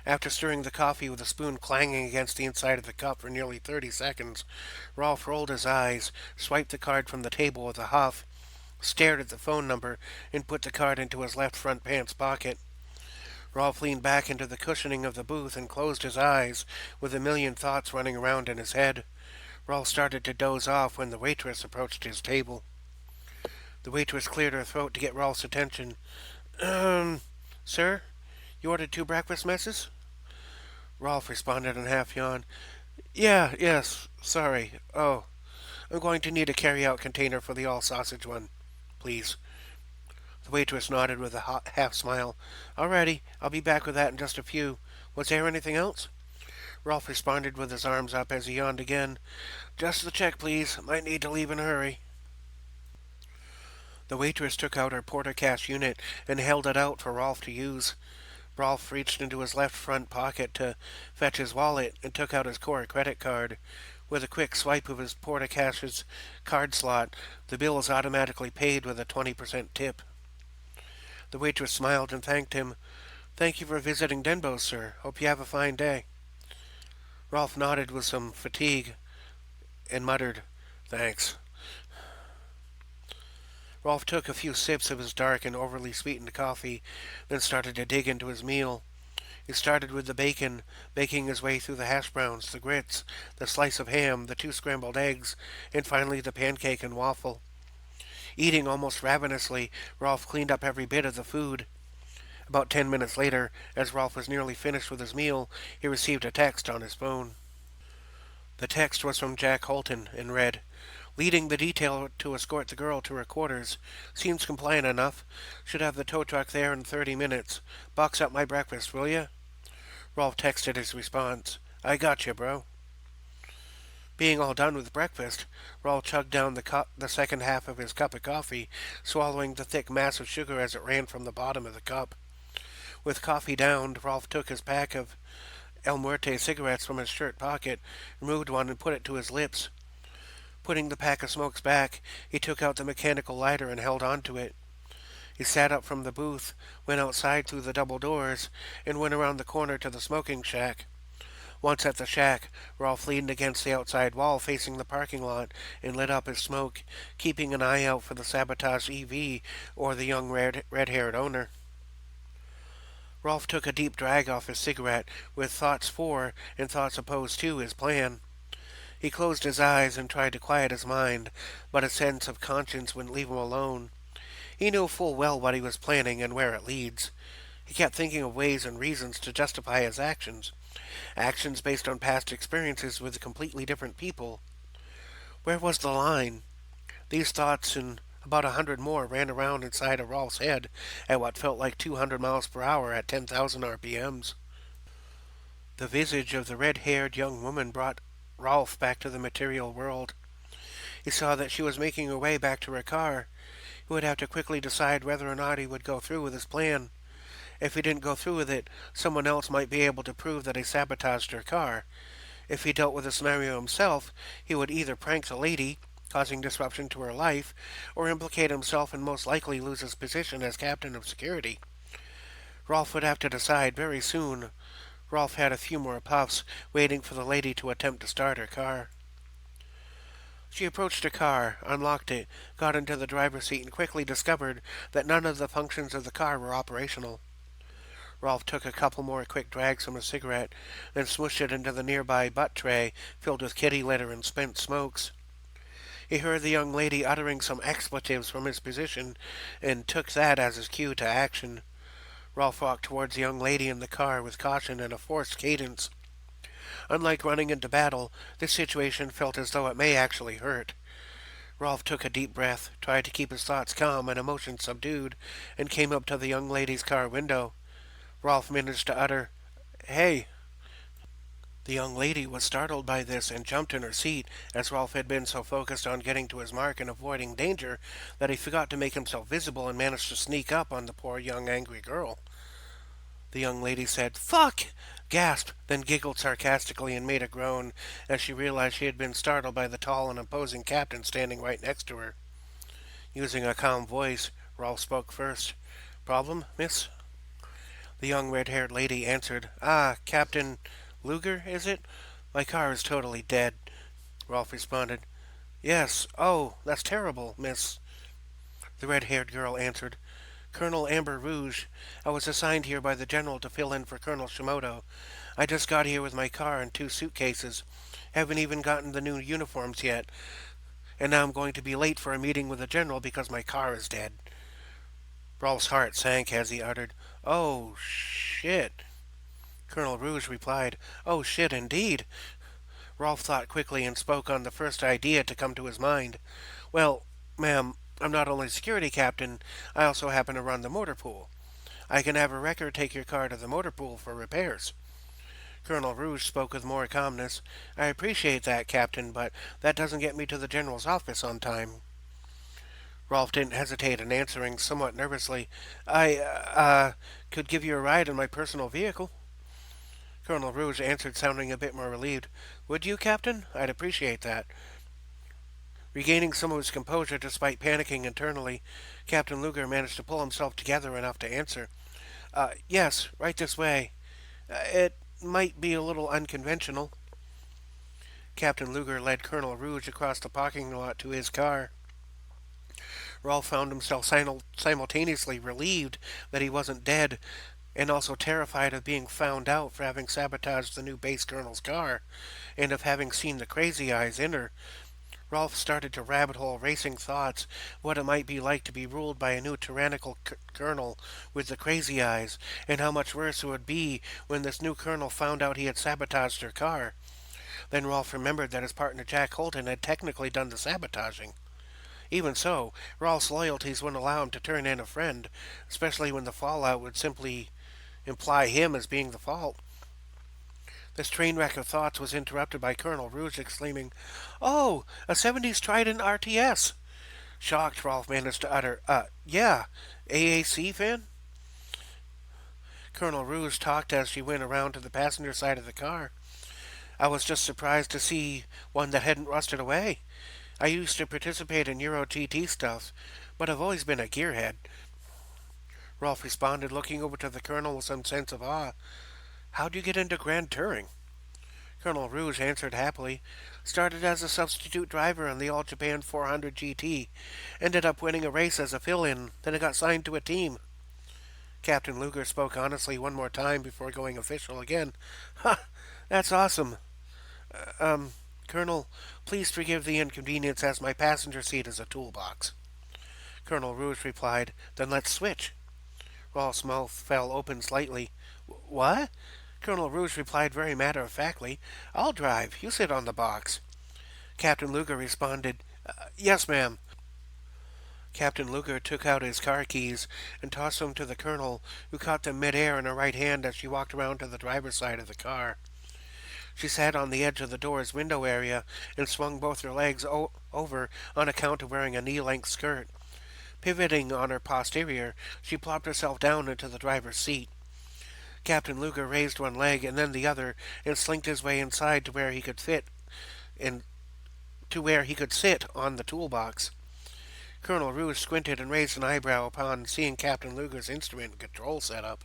A: After stirring the coffee with a spoon clanging against the inside of the cup for nearly 30 seconds, Rolf rolled his eyes, swiped the card from the table with a huff, stared at the phone number, and put the card into his left front pants pocket. Rolf leaned back into the cushioning of the booth and closed his eyes, with a million thoughts running around in his head. Rolf started to doze off when the waitress approached his table. The waitress cleared her throat to get Rolf's attention. Sir? You ordered 2 breakfast messes? Rolf responded in half yawn. Yes, sorry. Oh, I'm going to need a carry-out container for the all-sausage one, please. The waitress nodded with a half smile. Alrighty, I'll be back with that in just a few. Was there anything else? Rolf responded with his arms up as he yawned again. Just the check, please. Might need to leave in a hurry. The waitress took out her porter-cash unit and held it out for Rolf to use. Rolf reached into his left front pocket to fetch his wallet and took out his core credit card. With a quick swipe of his porter-cash's card slot, the bill was automatically paid with a 20% tip. The waitress smiled and thanked him. Thank you for visiting Denbo's, sir. Hope you have a fine day. Rolf nodded with some fatigue and muttered, Thanks. Rolf took a few sips of his dark and overly sweetened coffee, then started to dig into his meal. He started with the bacon, making his way through the hash browns, the grits, the slice of ham, the 2 scrambled eggs, and finally the pancake and waffle. Eating almost ravenously, Rolf cleaned up every bit of the food. About 10 minutes later, as Rolf was nearly finished with his meal, he received a text on his phone. The text was from Jack Holton and read, Leading the detail to escort the girl to her quarters. Seems compliant enough. Should have the tow truck there in 30 minutes. Box up my breakfast, will ya? Rolf texted his response. I gotcha, bro. Being all done with breakfast, Rolf chugged down the second half of his cup of coffee, swallowing the thick mass of sugar as it ran from the bottom of the cup. With coffee downed, Rolf took his pack of El Muerte cigarettes from his shirt pocket, removed one, and put it to his lips. Putting the pack of smokes back, he took out the mechanical lighter and held on to it. He sat up from the booth, went outside through the double doors, and went around the corner to the smoking shack. Once at the shack, Rolf leaned against the outside wall facing the parking lot and lit up his smoke, keeping an eye out for the sabotaged EV or the young red-haired owner. Rolf took a deep drag off his cigarette, with thoughts for and thoughts opposed to his plan. He closed his eyes and tried to quiet his mind, but a sense of conscience wouldn't leave him alone. He knew full well what he was planning and where it leads. He kept thinking of ways and reasons to justify his actions. Actions based on past experiences with completely different people. Where was the line? These thoughts and about 100 more ran around inside of Rolf's head at what felt like 200 miles per hour at 10,000 RPMs. The visage of the red-haired young woman brought Rolf back to the material world. He saw that she was making her way back to her car. He would have to quickly decide whether or not he would go through with his plan. If he didn't go through with it, someone else might be able to prove that he sabotaged her car. If he dealt with the scenario himself, he would either prank the lady, causing disruption to her life, or implicate himself and most likely lose his position as captain of security. Rolf would have to decide very soon. Rolf had a few more puffs, waiting for the lady to attempt to start her car. She approached her car, unlocked it, got into the driver's seat, and quickly discovered that none of the functions of the car were operational. Rolf took a couple more quick drags from his cigarette, then smooshed it into the nearby butt tray filled with kitty litter and spent smokes. He heard the young lady uttering some expletives from his position and took that as his cue to action. Rolf walked towards the young lady in the car with caution and a forced cadence. Unlike running into battle, this situation felt as though it may actually hurt. Rolf took a deep breath, tried to keep his thoughts calm and emotions subdued, and came up to the young lady's car window. Rolf managed to utter, "Hey." The young lady was startled by this and jumped in her seat, as Rolf had been so focused on getting to his mark and avoiding danger that he forgot to make himself visible and managed to sneak up on the poor young angry girl. The young lady said, "Fuck!" gasped, then giggled sarcastically and made a groan as she realized she had been startled by the tall and imposing captain standing right next to her. Using a calm voice, Rolf spoke first. "Problem, miss?" The young red-haired lady answered, "Ah, Captain Luger, is it? My car is totally dead." Rolf responded, "Yes. Oh, that's terrible, miss." The red-haired girl answered, "Colonel Amber Rouge. I was assigned here by the general to fill in for Colonel Shimoto. I just got here with my car and 2 suitcases. Haven't even gotten the new uniforms yet. And now I'm going to be late for a meeting with the general because my car is dead." Rolf's heart sank as he uttered, "Oh, shit." Colonel Rouge replied, "Oh, shit, indeed." Rolf thought quickly and spoke on the first idea to come to his mind. "Well, ma'am, I'm not only security captain, I also happen to run the motor pool. I can have a wrecker take your car to the motor pool for repairs." Colonel Rouge spoke with more calmness. "I appreciate that, Captain, but that doesn't get me to the general's office on time." Rolf didn't hesitate in answering, somewhat nervously, I could give you a ride in my personal vehicle." Colonel Rouge answered, sounding a bit more relieved. "Would you, Captain? I'd appreciate that." Regaining some of his composure despite panicking internally, Captain Luger managed to pull himself together enough to answer. Yes, right this way. It might be a little unconventional." Captain Luger led Colonel Rouge across the parking lot to his car. Rolf found himself simultaneously relieved that he wasn't dead, and also terrified of being found out for having sabotaged the new base colonel's car, and of having seen the crazy eyes in her. Rolf started to rabbit hole racing thoughts what it might be like to be ruled by a new tyrannical colonel with the crazy eyes, and how much worse it would be when this new colonel found out he had sabotaged her car. Then Rolf remembered that his partner Jack Holton had technically done the sabotaging. Even so, Rolf's loyalties wouldn't allow him to turn in a friend, especially when the fallout would simply imply him as being the fault. This train wreck of thoughts was interrupted by Colonel Rouge exclaiming, "Oh, a 70s Trident RTS!" Shocked, Rolf managed to utter, "Yeah, AAC fan?" Colonel Rouge talked as she went around to the passenger side of the car. I was just surprised to see one that hadn't rusted away. I used to participate in Euro TT stuff, but I've always been a gearhead. Rolf responded, looking over to the colonel with some sense of awe. How'd you get into Grand Touring? Colonel Rouge answered happily. Started as a substitute driver on the All Japan 400 GT. Ended up winning a race as a fill-in. Then I got signed to a team. Captain Luger spoke honestly one more time before going official again. Ha! That's awesome. Um, Colonel, please forgive the inconvenience as my passenger seat is a toolbox. Colonel Rouge replied, Then let's switch. Rolf's mouth fell open slightly. What? Colonel Rouge replied very matter-of-factly, I'll drive. You sit on the box. Captain Luger responded, Yes, ma'am. Captain Luger took out his car keys and tossed them to the colonel, who caught them mid-air in her right hand as she walked around to the driver's side of the car. She sat on the edge of the door's window area and swung both her legs over on account of wearing a knee-length skirt. Pivoting on her posterior, she plopped herself down into the driver's seat. Captain Luger raised one leg and then the other and slinked his way inside to where he could fit and to where he could sit on the toolbox. Colonel Rouge squinted and raised an eyebrow upon seeing Captain Luger's instrument and control setup.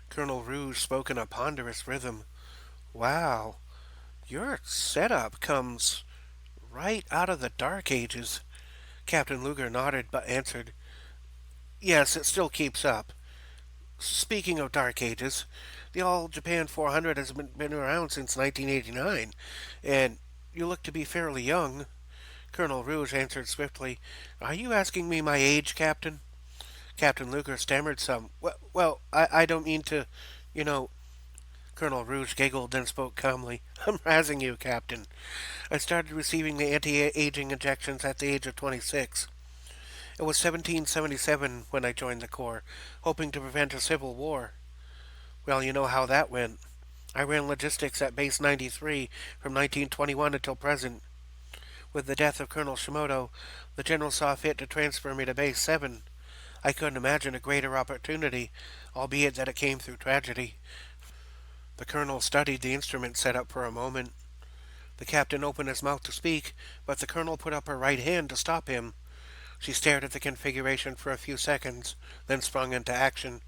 A: Colonel Rouge spoke in a ponderous rhythm. Wow, your setup comes right out of the Dark Ages. Captain Luger nodded but answered, Yes, it still keeps up. Speaking of Dark Ages, the All Japan 400 has been around since 1989, and you look to be fairly young. Colonel Rouge answered swiftly, Are you asking me my age, Captain? Captain Luger stammered some. I don't mean to, you know. Colonel Rouge giggled, then spoke calmly. I'm razzing you, Captain. I started receiving the anti-aging injections at the age of 26. It was 1777 when I joined the Corps, hoping to prevent a civil war. Well, you know how that went. I ran logistics at Base 93 from 1921 until present. With the death of Colonel Shimoto, the General saw fit to transfer me to Base 7. I couldn't imagine a greater opportunity, albeit that it came through tragedy. The Colonel studied the instrument setup for a moment. The Captain opened his mouth to speak, but the Colonel put up her right hand to stop him. She stared at the configuration for a few seconds, then sprung into action.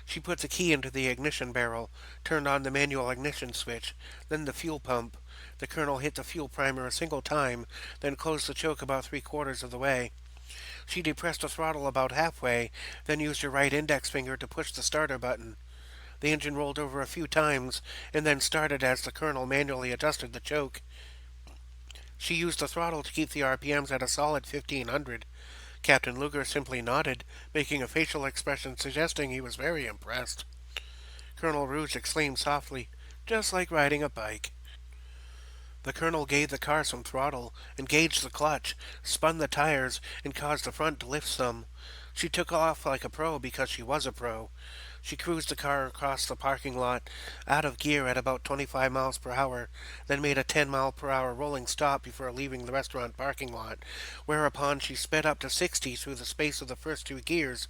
A: She put the key into the ignition barrel, turned on the manual ignition switch, then the fuel pump. The Colonel hit the fuel primer a single time, then closed the choke about 3/4 of the way. She depressed the throttle about halfway, then used her right index finger to push the starter button. The engine rolled over a few times, and then started as the Colonel manually adjusted the choke. She used the throttle to keep the RPMs at a solid 1500. Captain Luger simply nodded, making a facial expression suggesting he was very impressed. Colonel Rouge exclaimed softly, Just like riding a bike. The Colonel gave the car some throttle, engaged the clutch, spun the tires, and caused the front to lift some. She took off like a pro because she was a pro. She cruised the car across the parking lot, out of gear at about 25 miles per hour, then made a 10-mile-per-hour rolling stop before leaving the restaurant parking lot, whereupon she sped up to 60 through the space of the first two gears,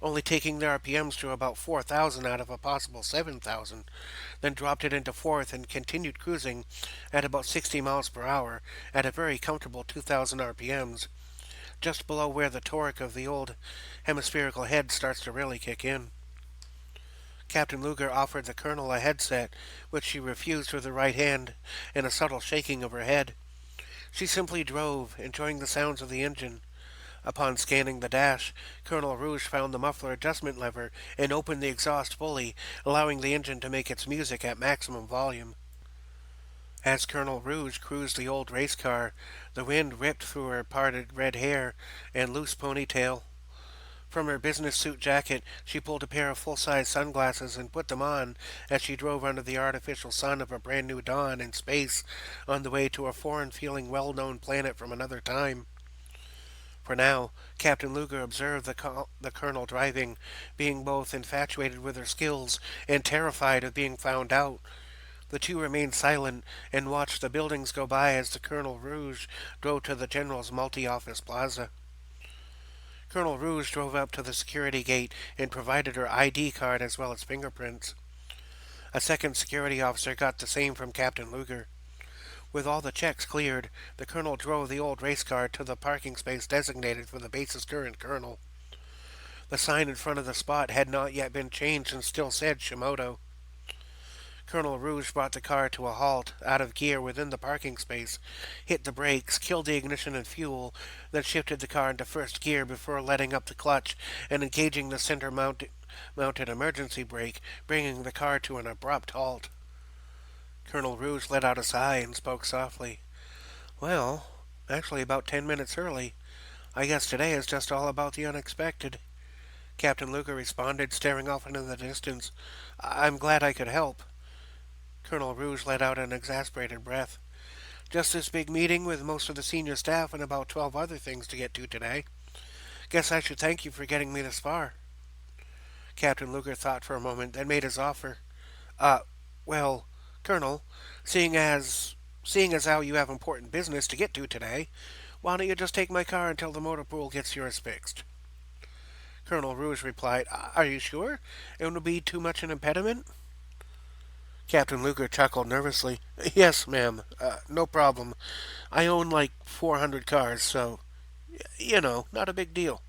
A: only taking the RPMs to about 4,000 out of a possible 7,000, then dropped it into fourth and continued cruising at about 60 miles per hour at a very comfortable 2,000 RPMs, just below where the torque of the old hemispherical head starts to really kick in. Captain Luger offered the Colonel a headset, which she refused with her right hand and a subtle shaking of her head. She simply drove, enjoying the sounds of the engine. Upon scanning the dash, Colonel Rouge found the muffler adjustment lever and opened the exhaust fully, allowing the engine to make its music at maximum volume. As Colonel Rouge cruised the old race car, the wind ripped through her parted red hair and loose ponytail. From her business suit jacket, she pulled a pair of full-size sunglasses and put them on as she drove under the artificial sun of a brand-new dawn in space on the way to a foreign-feeling, well-known planet from another time. For now, Captain Luger observed the Colonel driving, being both infatuated with her skills and terrified of being found out. The two remained silent and watched the buildings go by as the Colonel Rouge drove to the General's multi-office plaza. Colonel Rouge drove up to the security gate and provided her ID card as well as fingerprints. A second security officer got the same from Captain Luger. With all the checks cleared, the colonel drove the old race car to the parking space designated for the base's current colonel. The sign in front of the spot had not yet been changed and still said Shimoto. Colonel Rouge brought the car to a halt, out of gear within the parking space, hit the brakes, killed the ignition and fuel, then shifted the car into first gear before letting up the clutch and engaging the mounted emergency brake, bringing the car to an abrupt halt. Colonel Rouge let out a sigh and spoke softly. Well, actually about 10 minutes early. I guess today is just all about the unexpected. Captain Luger responded, staring off into the distance. I'm glad I could help. Colonel Rouge let out an exasperated breath. Just this big meeting with most of the senior staff and about 12 other things to get to today. Guess I should thank you for getting me this far. Captain Luger thought for a moment, then made his offer. Uh, well, Colonel, seeing as seeing as how you have important business to get to today, why don't you just take my car until the motor pool gets yours fixed? Colonel Rouge replied, Are you sure? It won't be too much an impediment? Captain Luger chuckled nervously. Yes, ma'am. No problem. I own like 400 cars, so, not a big deal.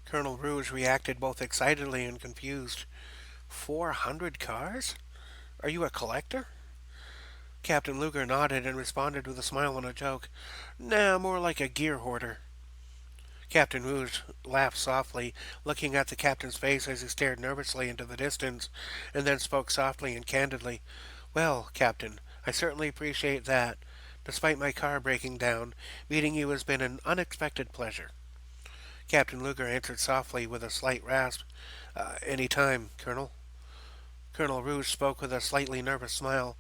A: Colonel Rouge reacted both excitedly and confused. 400 cars? Are you a collector? Captain Luger nodded and responded with a smile and a joke. Nah, more like a gear hoarder. Captain Rouge laughed softly, looking at the captain's face as he stared nervously into the distance, and then spoke softly and candidly. Well, Captain, I certainly appreciate that. Despite my car breaking down, meeting you has been an unexpected pleasure. Captain Luger answered softly with a slight rasp. Any time, Colonel. Colonel Rouge spoke with a slightly nervous smile.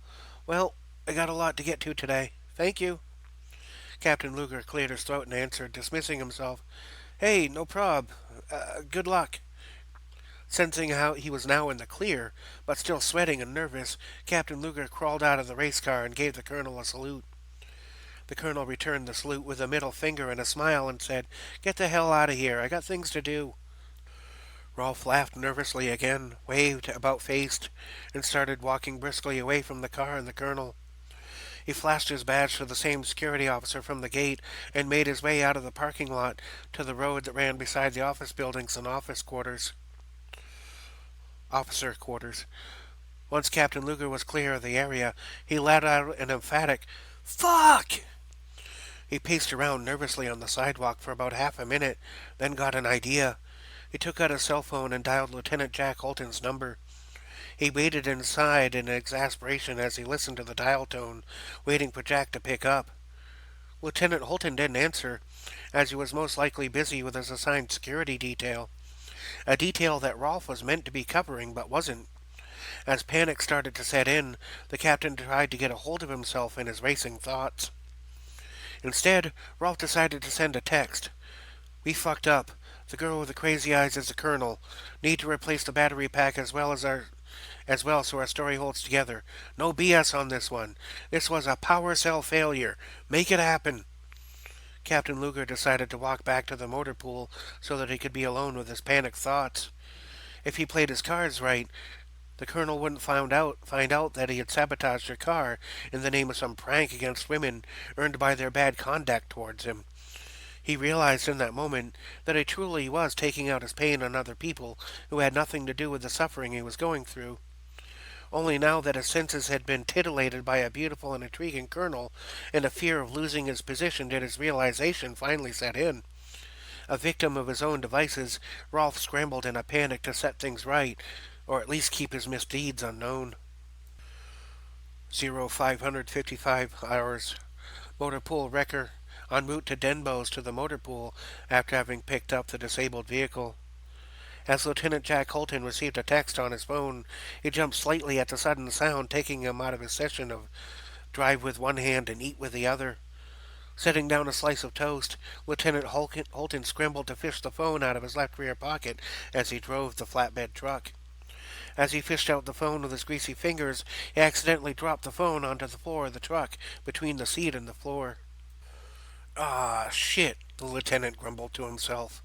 A: Well, I got a lot to get to today. Thank you. Captain Luger cleared his throat and answered, dismissing himself. Hey, no prob. Good luck. Sensing how he was now in the clear, but still sweating and nervous, Captain Luger crawled out of the race car and gave the colonel a salute. The colonel returned the salute with a middle finger and a smile and said, Get the hell out of here. I got things to do. Rolf laughed nervously again, waved about faced, and started walking briskly away from the car and the colonel. He flashed his badge to the same security officer from the gate and made his way out of the parking lot to the road that ran beside the office buildings and officer quarters. Once Captain Luger was clear of the area, he let out an emphatic, Fuck! He paced around nervously on the sidewalk for about half a minute, then got an idea. He took out his cell phone and dialed Lieutenant Jack Holton's number. He waited inside in exasperation as he listened to the dial tone, waiting for Jack to pick up. Lieutenant Holton didn't answer, as he was most likely busy with his assigned security detail. A detail that Rolf was meant to be covering, but wasn't. As panic started to set in, the captain tried to get a hold of himself in his racing thoughts. Instead, Rolf decided to send a text. We fucked up. The girl with the crazy eyes is the colonel. Need to replace the battery pack as well so our story holds together. No BS on this one. This was a power cell failure. Make it happen. Captain Luger decided to walk back to the motor pool so that he could be alone with his panicked thoughts. If he played his cards right, the colonel wouldn't find out that he had sabotaged her car in the name of some prank against women earned by their bad conduct towards him. He realized in that moment that he truly was taking out his pain on other people who had nothing to do with the suffering he was going through. Only now that his senses had been titillated by a beautiful and intriguing colonel, and a fear of losing his position did his realization finally set in. A victim of his own devices, Rolf scrambled in a panic to set things right, or at least keep his misdeeds unknown. 0555 hours. Motor pool wrecker en route to Denbo's to the motor pool after having picked up the disabled vehicle. As Lieutenant Jack Holton received a text on his phone, he jumped slightly at the sudden sound, taking him out of his session of drive with one hand and eat with the other. Setting down a slice of toast, Lieutenant Holton scrambled to fish the phone out of his left rear pocket as he drove the flatbed truck. As he fished out the phone with his greasy fingers, he accidentally dropped the phone onto the floor of the truck, between the seat and the floor. Ah, shit. the lieutenant grumbled to himself.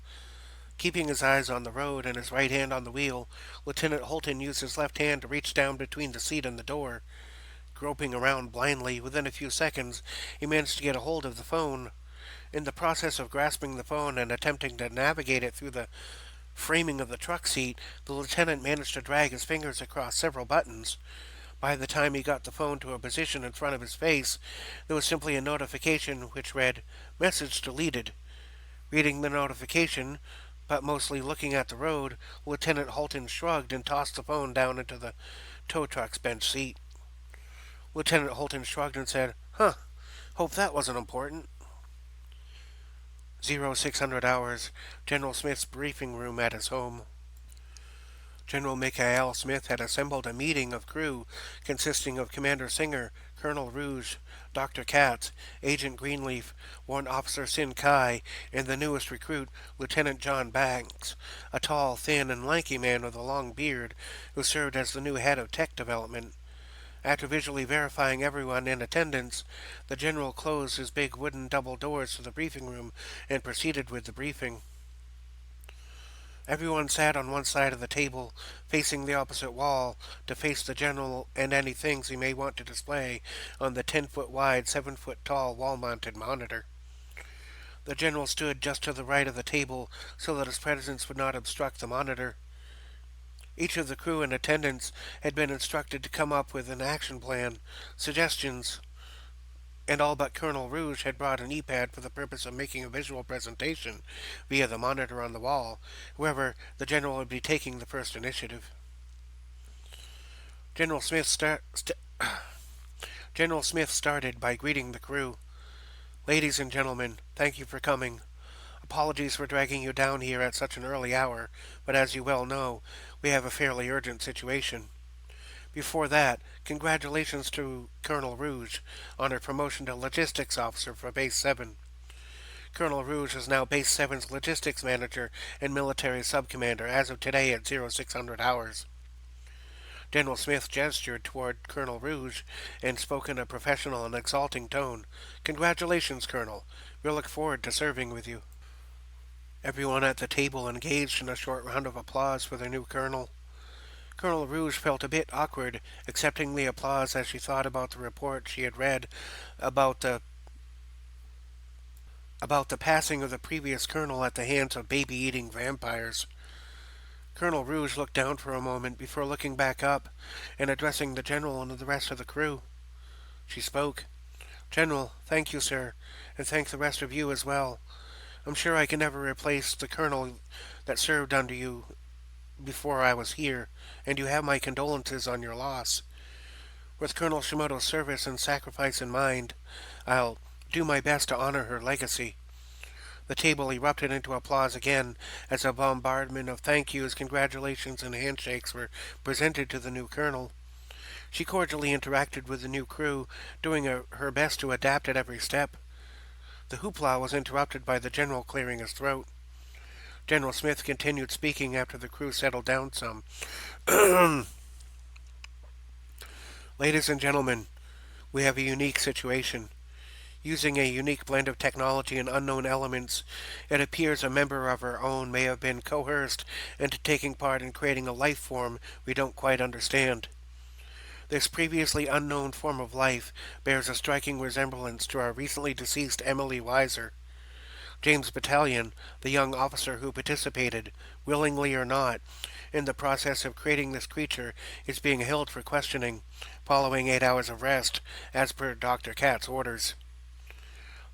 A: Keeping his eyes on the road and his right hand on the wheel, Lieutenant Holton used his left hand to reach down between the seat and the door. Groping around blindly, within a few seconds, he managed to get a hold of the phone. In the process of grasping the phone and attempting to navigate it through the framing of the truck seat, the lieutenant managed to drag his fingers across several buttons. By the time he got the phone to a position in front of his face, there was simply a notification which read, "Message deleted." Reading the notification, but mostly looking at the road, Lieutenant Holton shrugged and tossed the phone down into the tow truck's bench seat. Lieutenant Holton shrugged and said, "Huh, hope that wasn't important." 0600 hours, General Smith's briefing room at his home. General Michael Smith had assembled a meeting of crew consisting of Commander Singer, Colonel Rouge, Dr. Katz, Agent Greenleaf, Warrant Officer Sin Kai, and the newest recruit, Lieutenant John Banks, a tall, thin, and lanky man with a long beard who served as the new head of tech development. After visually verifying everyone in attendance, the general closed his big wooden double doors to the briefing room and proceeded with the briefing. Everyone sat on one side of the table, facing the opposite wall, to face the general and any things he may want to display on the 10-foot wide, 7-foot tall wall-mounted monitor. The general stood just to the right of the table so that his presence would not obstruct the monitor. Each of the crew in attendance had been instructed to come up with an action plan, suggestions, and all but Colonel Rouge had brought an e-pad for the purpose of making a visual presentation via the monitor on the wall. However, the general would be taking the first initiative. General Smith started by greeting the crew. "Ladies and gentlemen, thank you for coming. Apologies for dragging you down here at such an early hour, but as you well know, we have a fairly urgent situation. Before that, congratulations to Colonel Rouge on her promotion to Logistics Officer for Base 7. Colonel Rouge is now Base 7's Logistics Manager and Military Subcommander as of today at 0600 hours. General Smith gestured toward Colonel Rouge and spoke in a professional and exalting tone. "Congratulations, Colonel. We'll look forward to serving with you." Everyone at the table engaged in a short round of applause for their new colonel. Colonel Rouge felt a bit awkward accepting the applause as she thought about the report she had read about the passing of the previous colonel at the hands of baby-eating vampires. Colonel Rouge looked down for a moment before looking back up and addressing the general and the rest of the crew. She spoke. "General, thank you, sir, and thank the rest of you as well. I'm sure I can never replace the colonel that served under you before I was here, and you have my condolences on your loss. With Colonel Shimoto's service and sacrifice in mind, I'll do my best to honor her legacy." The table erupted into applause again as a bombardment of thank yous, congratulations, and handshakes were presented to the new colonel. She cordially interacted with the new crew, doing her best to adapt at every step. The hoopla was interrupted by the general clearing his throat. General Smith continued speaking after the crew settled down some. "Ladies and gentlemen, we have a unique situation. Using a unique blend of technology and unknown elements, it appears a member of our own may have been coerced into taking part in creating a life form we don't quite understand. This previously unknown form of life bears a striking resemblance to our recently deceased Emily Weiser. James Battalion, the young officer who participated, willingly or not, in the process of creating this creature, is being held for questioning, following 8 hours of rest, as per Dr. Katz's orders.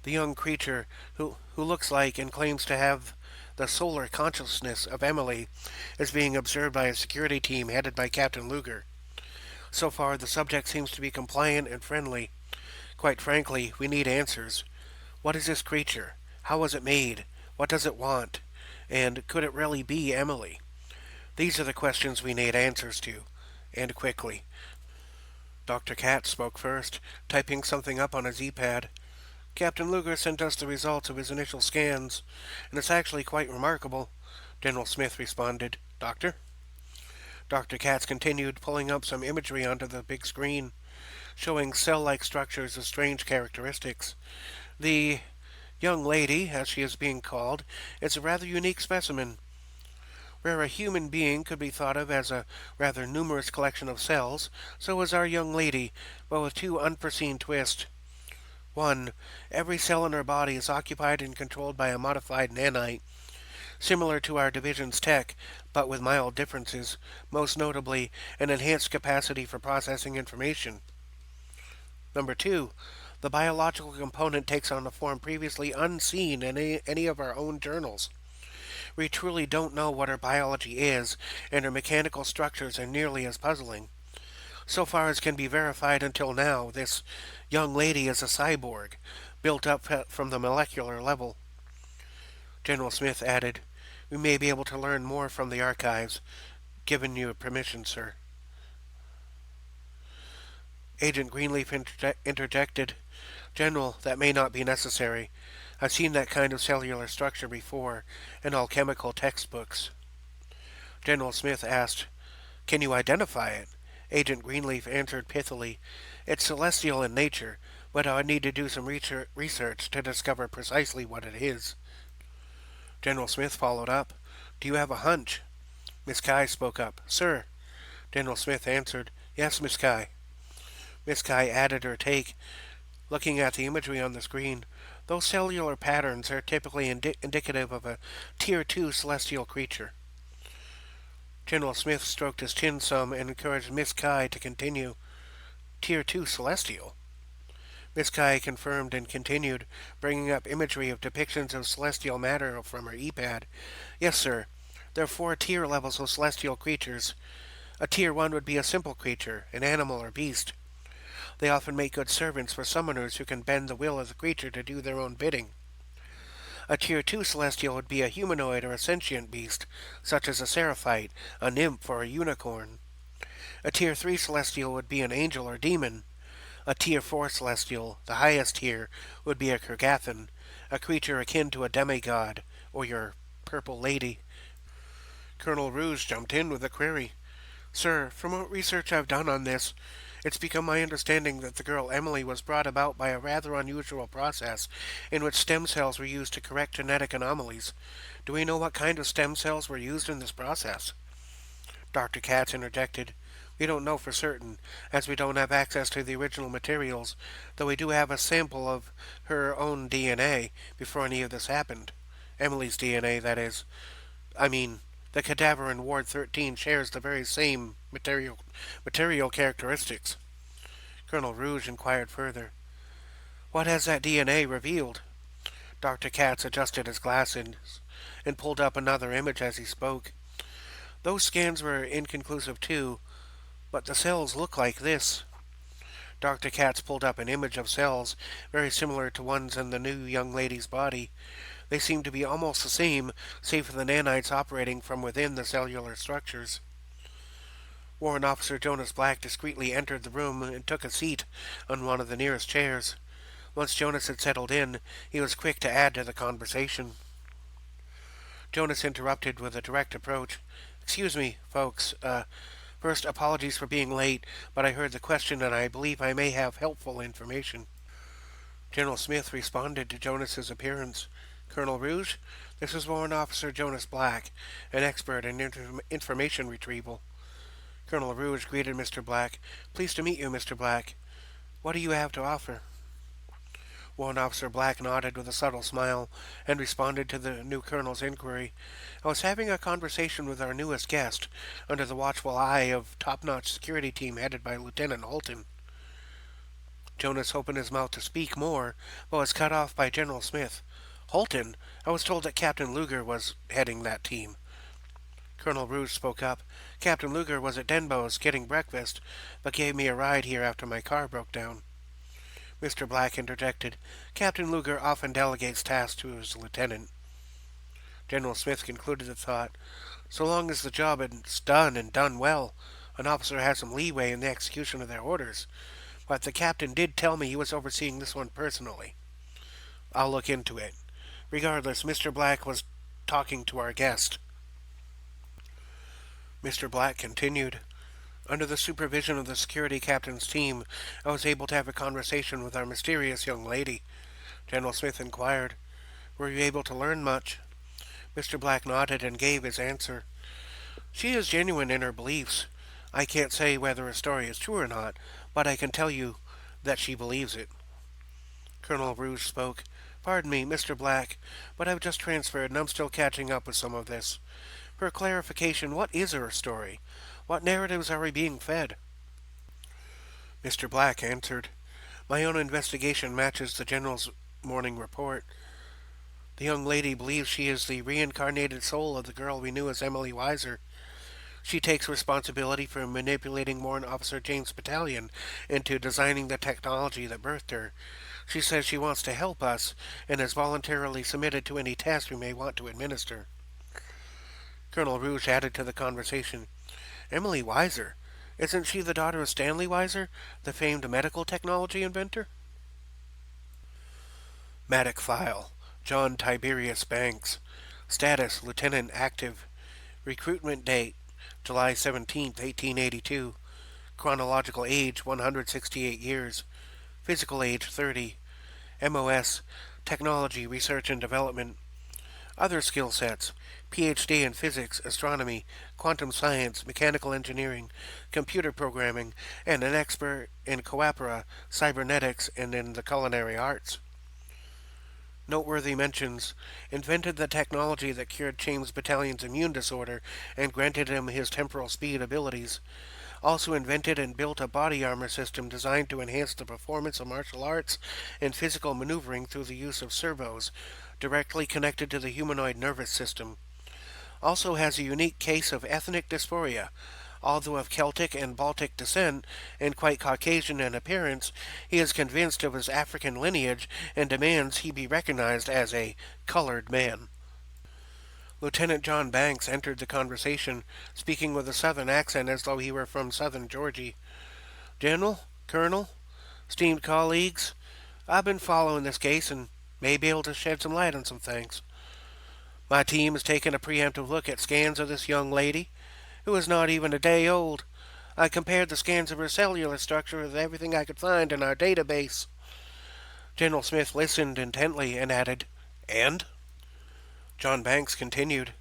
A: The young creature, who looks like and claims to have the solar consciousness of Emily, is being observed by a security team headed by Captain Luger. So far, the subject seems to be compliant and friendly. Quite frankly, we need answers. What is this creature? How was it made? What does it want? And could it really be Emily? These are the questions we need answers to, and quickly." Dr. Katz spoke first, typing something up on his e-pad. "Captain Luger sent us the results of his initial scans, and it's actually quite remarkable," General Smith responded. "Doctor?" Dr. Katz continued, pulling up some imagery onto the big screen, showing cell-like structures of strange characteristics. The Young lady, as she is being called, is a rather unique specimen. Where a human being could be thought of as a rather numerous collection of cells, so is our young lady, but with two unforeseen twists. One, every cell in her body is occupied and controlled by a modified nanite, similar to our division's tech, but with mild differences, most notably an enhanced capacity for processing information. Number two, the biological component takes on a form previously unseen in any of our own journals. We truly don't know what her biology is, and her mechanical structures are nearly as puzzling. So far as can be verified until now, this young lady is a cyborg, built up from the molecular level. General Smith added, "We may be able to learn more from the archives, given you permission, sir." Agent Greenleaf interjected, "General, that may not be necessary. I've seen that kind of cellular structure before in alchemical textbooks." General Smith asked, "Can you identify it?" Agent Greenleaf answered pithily, "It's celestial in nature, but I need to do some research to discover precisely what it is." General Smith followed up, "Do you have a hunch?" Miss Kai spoke up, "Sir." General Smith answered, "Yes, Miss Kai." Miss Kai added her take, looking at the imagery on the screen. "Those cellular patterns are typically indicative of a Tier 2 celestial creature." General Smith stroked his chin some and encouraged Miss Kai to continue. "Tier 2 celestial?" Miss Kai confirmed and continued, bringing up imagery of depictions of celestial matter from her e-pad. "Yes, sir. There are 4 tier levels of celestial creatures. A Tier 1 would be a simple creature, an animal or beast. They often make good servants for summoners who can bend the will of the creature to do their own bidding. A Tier 2 celestial would be a humanoid or a sentient beast, such as a seraphite, a nymph, or a unicorn. A Tier 3 celestial would be an angel or demon. A Tier 4 celestial, the highest tier, would be a Kurgathan, a creature akin to a demigod, or your purple lady." Colonel Rouge jumped in with a query. "Sir, from what research I've done on this, it's become my understanding that the girl Emily was brought about by a rather unusual process in which stem cells were used to correct genetic anomalies. Do we know what kind of stem cells were used in this process?" Dr. Katz interjected, "We don't know for certain, as we don't have access to the original materials, though we do have a sample of her own DNA before any of this happened. Emily's DNA, that is. I mean, the cadaver in Ward 13 shares the very same material characteristics." Colonel Rouge inquired further, "What has that DNA revealed?" Dr. Katz adjusted his glasses and pulled up another image as he spoke. "Those scans were inconclusive too, but the cells look like this." Dr. Katz pulled up an image of cells very similar to ones in the new young lady's body. They seemed to be almost the same, save for the nanites operating from within the cellular structures. Warrant Officer Jonas Black discreetly entered the room and took a seat on one of the nearest chairs. Once Jonas had settled in, he was quick to add to the conversation. Jonas interrupted with a direct approach. "Excuse me, folks. First, apologies for being late, but I heard the question and I believe I may have helpful information." General Smith responded to Jonas's appearance. "Colonel Rouge, this is Warrant Officer Jonas Black, an expert in information retrieval." Colonel Rouge greeted Mr. Black. "Pleased to meet you, Mr. Black. What do you have to offer?" Warrant Officer Black nodded with a subtle smile and responded to the new colonel's inquiry. "I was having a conversation with our newest guest, under the watchful eye of top-notch security team headed by Lieutenant Holton." Jonas opened his mouth to speak more, but was cut off by General Smith. "Holton? I was told that Captain Luger was heading that team." Colonel Rouge spoke up. "Captain Luger was at Denbo's getting breakfast, but gave me a ride here after my car broke down." Mr. Black interjected, "Captain Luger often delegates tasks to his lieutenant." General Smith concluded the thought. "So long as the job is done and done well, an officer has some leeway in the execution of their orders. But the captain did tell me he was overseeing this one personally. I'll look into it. Regardless, Mr. Black was talking to our guest." Mr. Black continued, "Under the supervision of the security captain's team, I was able to have a conversation with our mysterious young lady." General Smith inquired, Were you able to learn much? Mr. Black nodded and gave his answer. She is genuine in her beliefs. I can't say whether a story is true or not, but I can tell you that she believes it. Colonel Rouge spoke. Pardon me, Mr. Black, but I've just transferred and I'm still catching up with some of this. For clarification, what is her story? What narratives are we being fed? Mr. Black answered. My own investigation matches the General's morning report. The young lady believes she is the reincarnated soul of the girl we knew as Emily Weiser. She takes responsibility for manipulating Warrant Officer James' battalion into designing the technology that birthed her. She says she wants to help us and has voluntarily submitted to any task we may want to administer. Colonel Rouge added to the conversation. Emily Weiser? Isn't she the daughter of Stanley Weiser, the famed medical technology inventor? Matic File. John Tiberius Banks. Status: Lieutenant active. Recruitment date: July 17th, 1882. Chronological age: 168 years. Physical age: 30. MOS: Technology, Research and Development. Other skill sets: PhD in physics, astronomy, quantum science, mechanical engineering, computer programming, and an expert in coopera, cybernetics, and in the culinary arts. Noteworthy mentions: invented the technology that cured James' battalion's immune disorder and granted him his temporal speed abilities. Also invented and built a body armor system designed to enhance the performance of martial arts and physical maneuvering through the use of servos, directly connected to the humanoid nervous system. Also has a unique case of ethnic dysphoria. Although of Celtic and Baltic descent, and quite Caucasian in appearance, he is convinced of his African lineage and demands he be recognized as a colored man. Lieutenant John Banks entered the conversation, speaking with a southern accent as though he were from southern Georgia. General, Colonel, esteemed colleagues, I've been following this case and may be able to shed some light on some things. My team has taken a preemptive look at scans of this young lady, who is not even a day old. I compared the scans of her cellular structure with everything I could find in our database. General Smith listened intently and added, And? John Banks continued,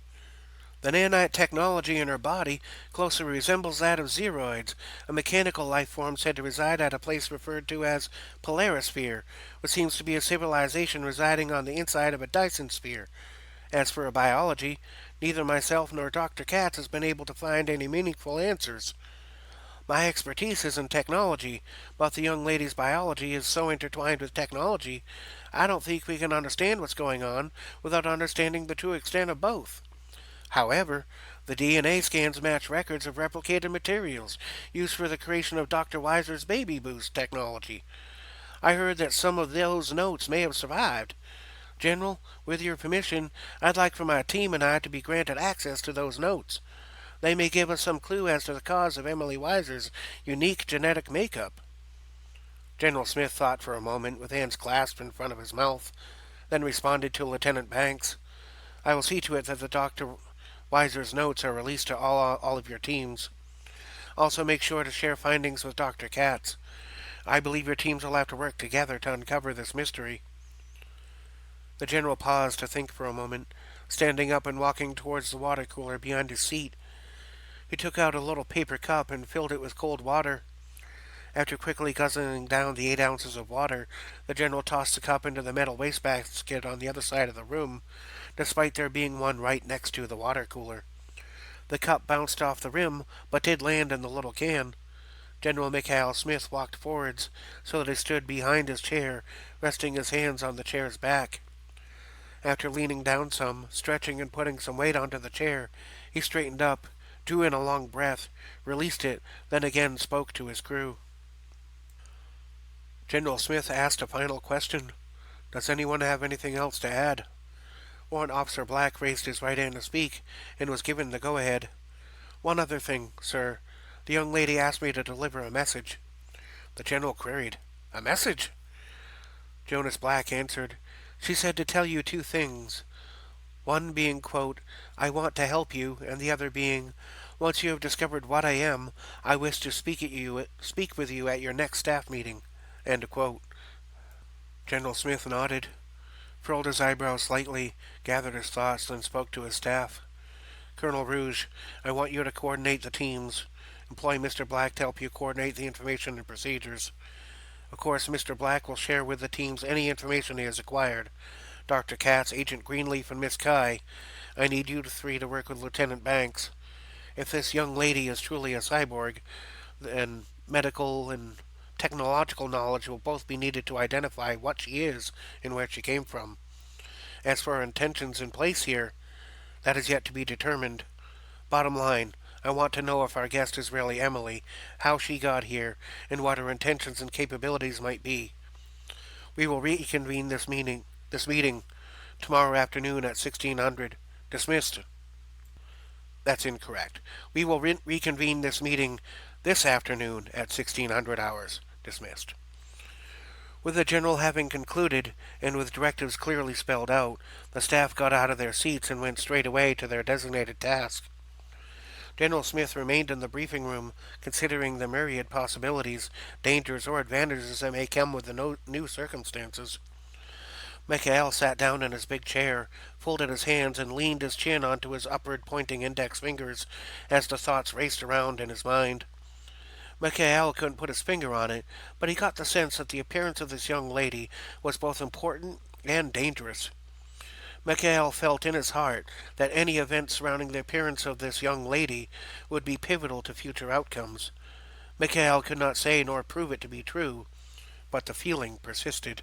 A: The nanite technology in her body closely resembles that of Zeroids, a mechanical life form said to reside at a place referred to as Polarisphere, which seems to be a civilization residing on the inside of a Dyson sphere. As for her biology, neither myself nor Dr. Katz has been able to find any meaningful answers. My expertise is in technology, but the young lady's biology is so intertwined with technology, I don't think we can understand what's going on without understanding the true extent of both. However, the DNA scans match records of replicated materials used for the creation of Dr. Weiser's baby boost technology. I heard that some of those notes may have survived. General, with your permission, I'd like for my team and I to be granted access to those notes. They may give us some clue as to the cause of Emily Weiser's unique genetic makeup. General Smith thought for a moment, with hands clasped in front of his mouth, then responded to Lieutenant Banks. I will see to it that the Dr. Weiser's notes are released to all of your teams. Also make sure to share findings with Dr. Katz. I believe your teams will have to work together to uncover this mystery. The general paused to think for a moment, standing up and walking towards the water cooler behind his seat. He took out a little paper cup and filled it with cold water. After quickly guzzling down the 8 ounces of water, the general tossed the cup into the metal wastebasket on the other side of the room, despite there being one right next to the water cooler. The cup bounced off the rim, but did land in the little can. General Mikhail Smith walked forwards, so that he stood behind his chair, resting his hands on the chair's back. After leaning down some, stretching and putting some weight onto the chair, he straightened up, drew in a long breath, released it, then again spoke to his crew. General Smith asked a final question. Does anyone have anything else to add? Warrant Officer Black raised his right hand to speak, and was given the go-ahead. One other thing, sir. The young lady asked me to deliver a message. The general queried, A message? Jonas Black answered, She said to tell you 2 things. One being, quote, I want to help you, and the other being, once you have discovered what I am, I wish to speak with you at your next staff meeting, end quote. General Smith nodded. furrowed his eyebrows slightly, gathered his thoughts, then spoke to his staff. Colonel Rouge, I want you to coordinate the teams. Employ Mr. Black to help you coordinate the information and procedures. Of course, Mr. Black will share with the teams any information he has acquired. Dr. Katz, Agent Greenleaf, and Miss Kai, I need you three to work with Lieutenant Banks. If this young lady is truly a cyborg, then medical and technological knowledge will both be needed to identify what she is and where she came from. As for her intentions in place here, that is yet to be determined. Bottom line, I want to know if our guest is really Emily, how she got here, and what her intentions and capabilities might be. We will reconvene this meeting tomorrow afternoon at 1600. Dismissed. That's incorrect. We will reconvene this meeting this afternoon at 1600 hours. Dismissed. With the general having concluded, and with directives clearly spelled out, the staff got out of their seats and went straight away to their designated task. General Smith remained in the briefing room, considering the myriad possibilities, dangers, or advantages that may come with the new circumstances. Mikhail sat down in his big chair, folded his hands, and leaned his chin onto his upward pointing index fingers as the thoughts raced around in his mind. Mikhail couldn't put his finger on it, but he got the sense that the appearance of this young lady was both important and dangerous. Mikhail felt in his heart that any event surrounding the appearance of this young lady would be pivotal to future outcomes. Mikhail could not say nor prove it to be true, but the feeling persisted.